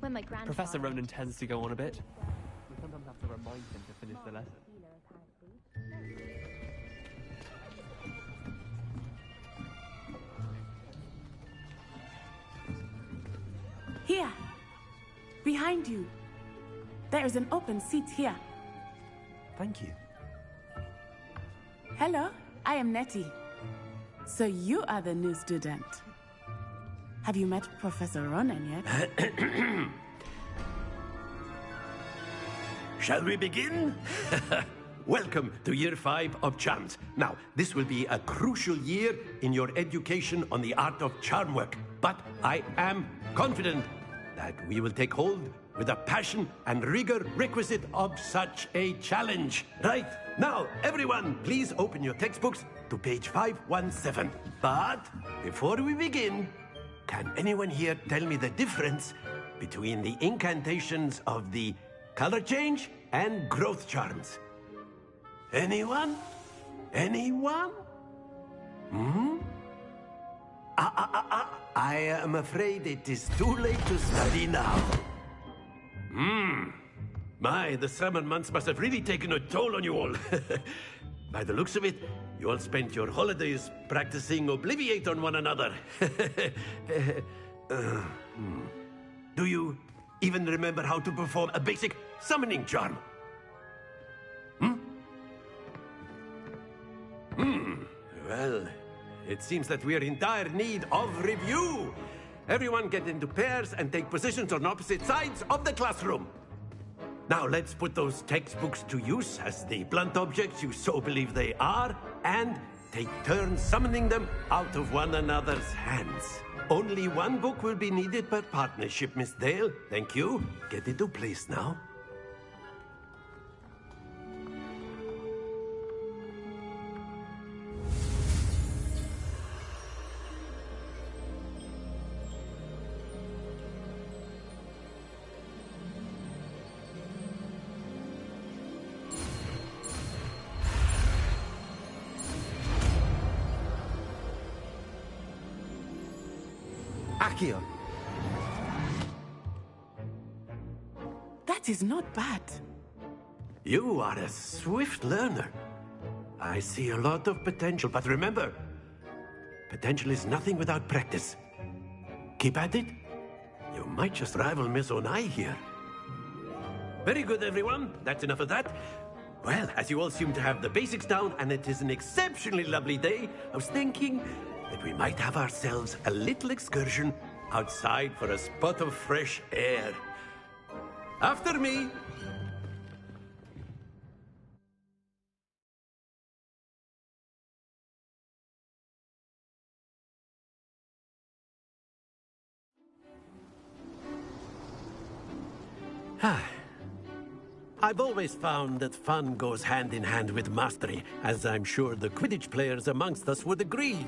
When my grandfather... Professor Ronan tends to go on a bit. We sometimes have to remind him to finish the lesson. Here! Behind you! There is an open seat here. Thank you. Hello, I am Nettie. So you are the new student. Have you met Professor Ronan yet? Shall we begin? Welcome to Year 5 of Charms. Now, this will be a crucial year in your education on the art of charm work. But I am confident that we will take hold with the passion and rigor requisite of such a challenge. Right, now, everyone, please open your textbooks to page 517. But before we begin, can anyone here tell me the difference between the incantations of the color change and growth charms? Anyone? Anyone? I am afraid it is too late to study now. My, the summer months must have really taken a toll on you all. By the looks of it, you all spent your holidays practicing Obliviate on one another. Do you even remember how to perform a basic summoning charm? Well, it seems that we are in dire need of review. Everyone get into pairs and take positions on opposite sides of the classroom. Now let's put those textbooks to use as the blunt objects you so believe they are, and take turns summoning them out of one another's hands. Only one book will be needed per partnership, Miss Dale. Thank you. Get into place now. Accio. That is not bad. You are a swift learner. I see a lot of potential, but remember, potential is nothing without practice. Keep at it. You might just rival Miss Onai here. Very good, everyone. That's enough of that. Well, as you all seem to have the basics down, and it is an exceptionally lovely day, I was thinking that we might have ourselves a little excursion outside for a spot of fresh air. After me. I've always found that fun goes hand in hand with mastery, as I'm sure the Quidditch players amongst us would agree,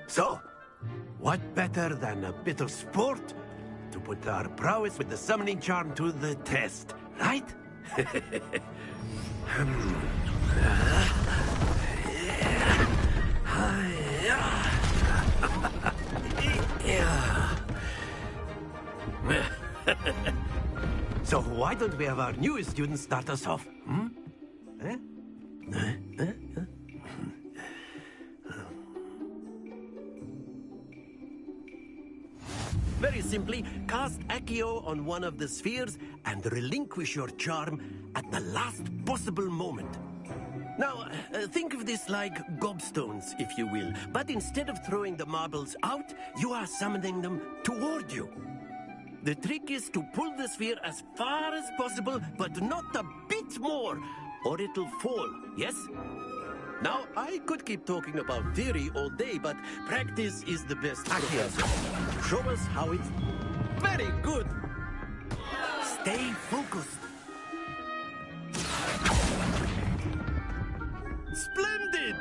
So, what better than a bit of sport to put our prowess with the summoning charm to the test, right? So why don't we have our newest student start us off? Very simply, cast Accio on one of the spheres and relinquish your charm at the last possible moment. Now, think of this like gobstones, if you will, but instead of throwing the marbles out, you are summoning them toward you. The trick is to pull the sphere as far as possible, but not a bit more, or it'll fall, yes? Now, I could keep talking about theory all day, but practice is the best. Accio, show us how it's... Very good! Stay focused. Splendid!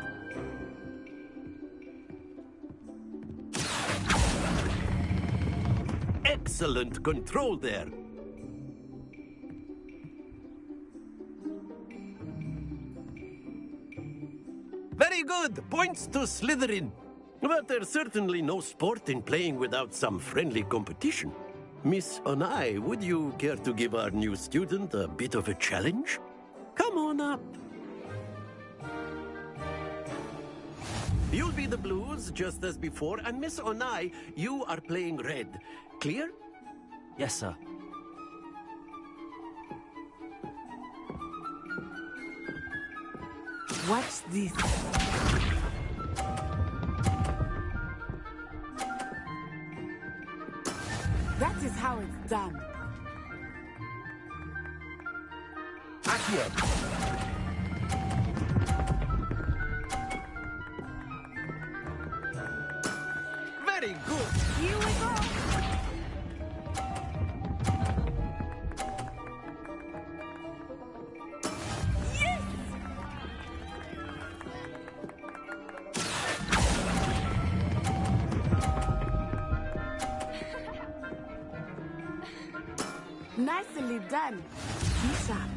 excellent control there. Very good. Points to Slytherin. But there's certainly no sport in playing without some friendly competition. Miss Onai, would you care to give our new student a bit of a challenge? Come on up. You'll be the blues, just as before, and Miss Onai, you are playing red. Clear? Yes, sir. Watch this. That is how it's done. Accio. Very good. Here we go. Yes! Nicely done. Be sharp.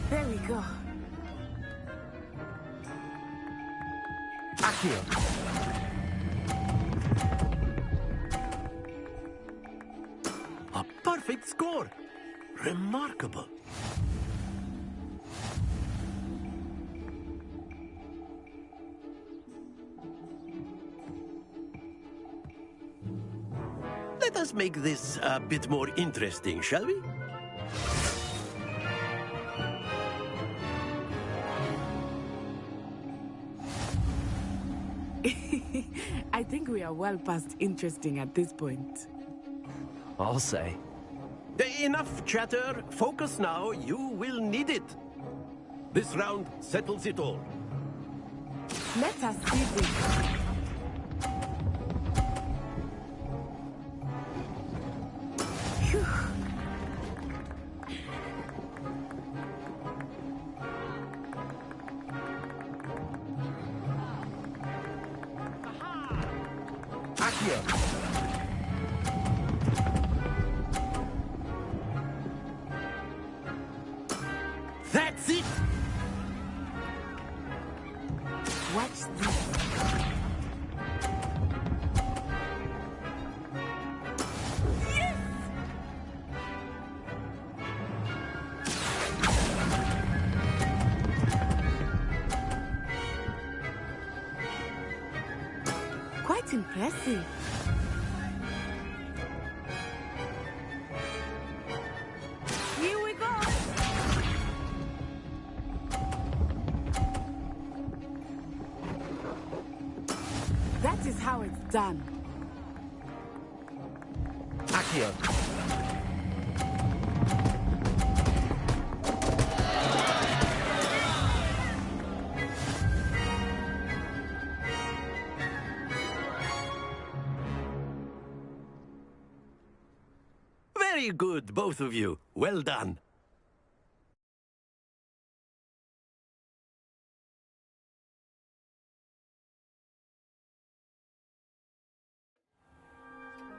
There we go. Accio. A perfect score. Remarkable. Let us make this a bit more interesting, shall we? I think we are well past interesting at this point. I'll say. Enough chatter. Focus now. You will need it. This round settles it all. Let us see this. Phew. That's it! Watch this. Yes! Quite impressive. Here we go. That is how it's done. Accio. Very good, both of you. Well done.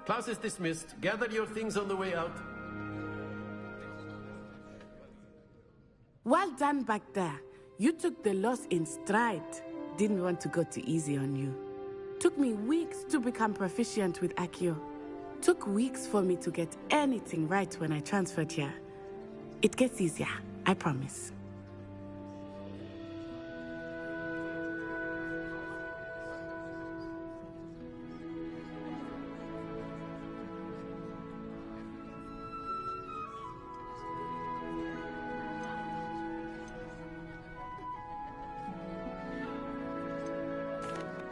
Class is dismissed. Gather your things on the way out. Well done back there. You took the loss in stride. Didn't want to go too easy on you. Took me weeks to become proficient with Accio. Took weeks for me to get anything right when I transferred here. It gets easier, I promise.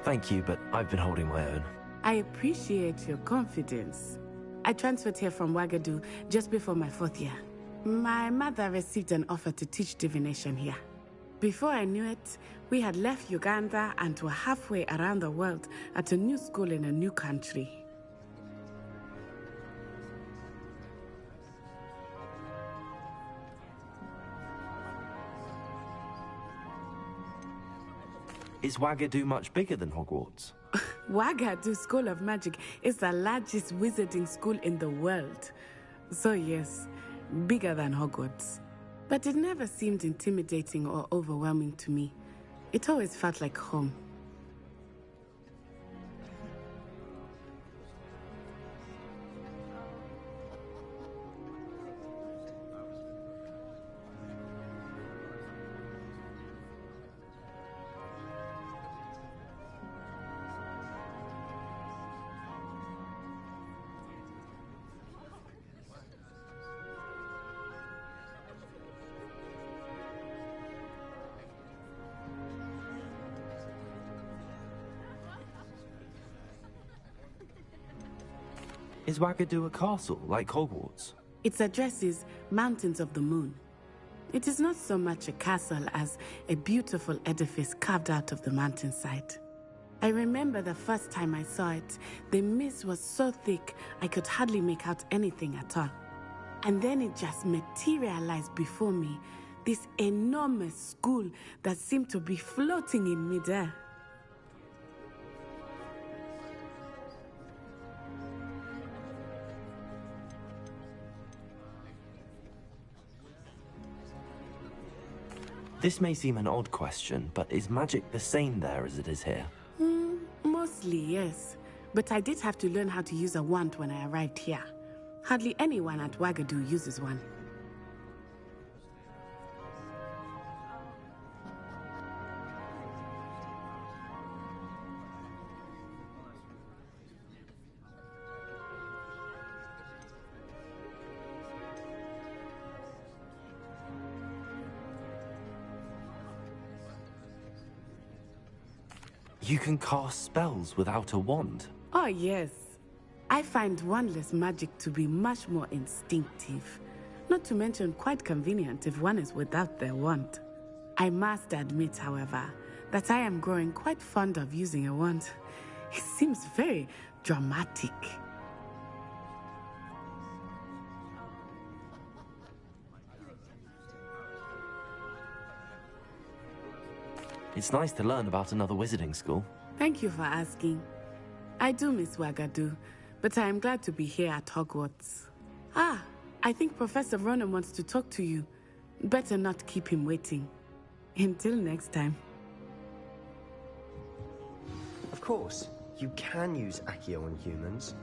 Thank you, but I've been holding my own. I appreciate your confidence. I transferred here from Wagadu just before my 4th year. My mother received an offer to teach divination here. Before I knew it, we had left Uganda and were halfway around the world at a new school in a new country. Is Wagadu much bigger than Hogwarts? Wagadu School of Magic is the largest wizarding school in the world. So yes, bigger than Hogwarts. But it never seemed intimidating or overwhelming to me. It always felt like home. Is Wagadu a castle, like Hogwarts? Its address is Mountains of the Moon. It is not so much a castle as a beautiful edifice carved out of the mountainside. I remember the first time I saw it, the mist was so thick I could hardly make out anything at all. And then it just materialized before me, this enormous school that seemed to be floating in midair. This may seem an odd question, but is magic the same there as it is here? Mostly, yes. But I did have to learn how to use a wand when I arrived here. Hardly anyone at Wagadu uses one. You can cast spells without a wand? Oh, yes. I find wandless magic to be much more instinctive. Not to mention quite convenient if one is without their wand. I must admit, however, that I am growing quite fond of using a wand. It seems very dramatic. It's nice to learn about another wizarding school. Thank you for asking. I do miss Wagadu, but I am glad to be here at Hogwarts. I think Professor Ronan wants to talk to you. Better not keep him waiting. Until next time. Of course, you can use Accio on humans,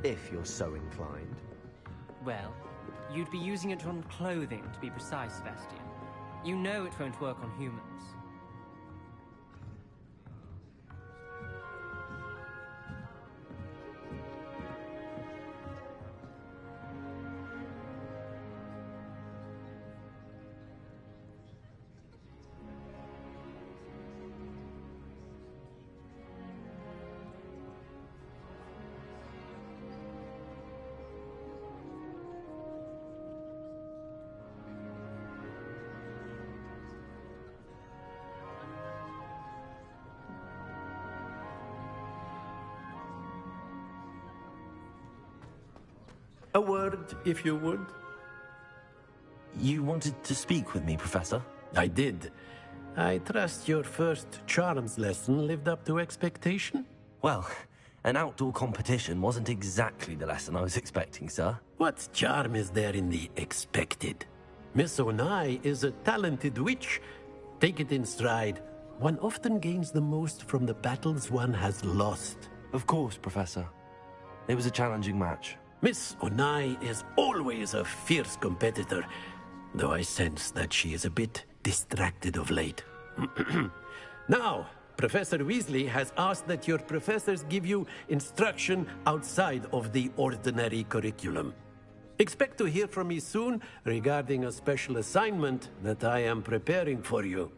if you're so inclined. Well, you'd be using it on clothing, to be precise, Sebastian. You know it won't work on humans. A word, if you would. You wanted to speak with me, Professor? I did. I trust your first charms lesson lived up to expectation? Well, an outdoor competition wasn't exactly the lesson I was expecting, sir. What charm is there in the expected? Miss Onai is a talented witch. Take it in stride. One often gains the most from the battles one has lost. Of course, Professor. It was a challenging match. Miss Onai is always a fierce competitor, though I sense that she is a bit distracted of late. Now, Professor Weasley has asked that your professors give you instruction outside of the ordinary curriculum. Expect to hear from me soon regarding a special assignment that I am preparing for you.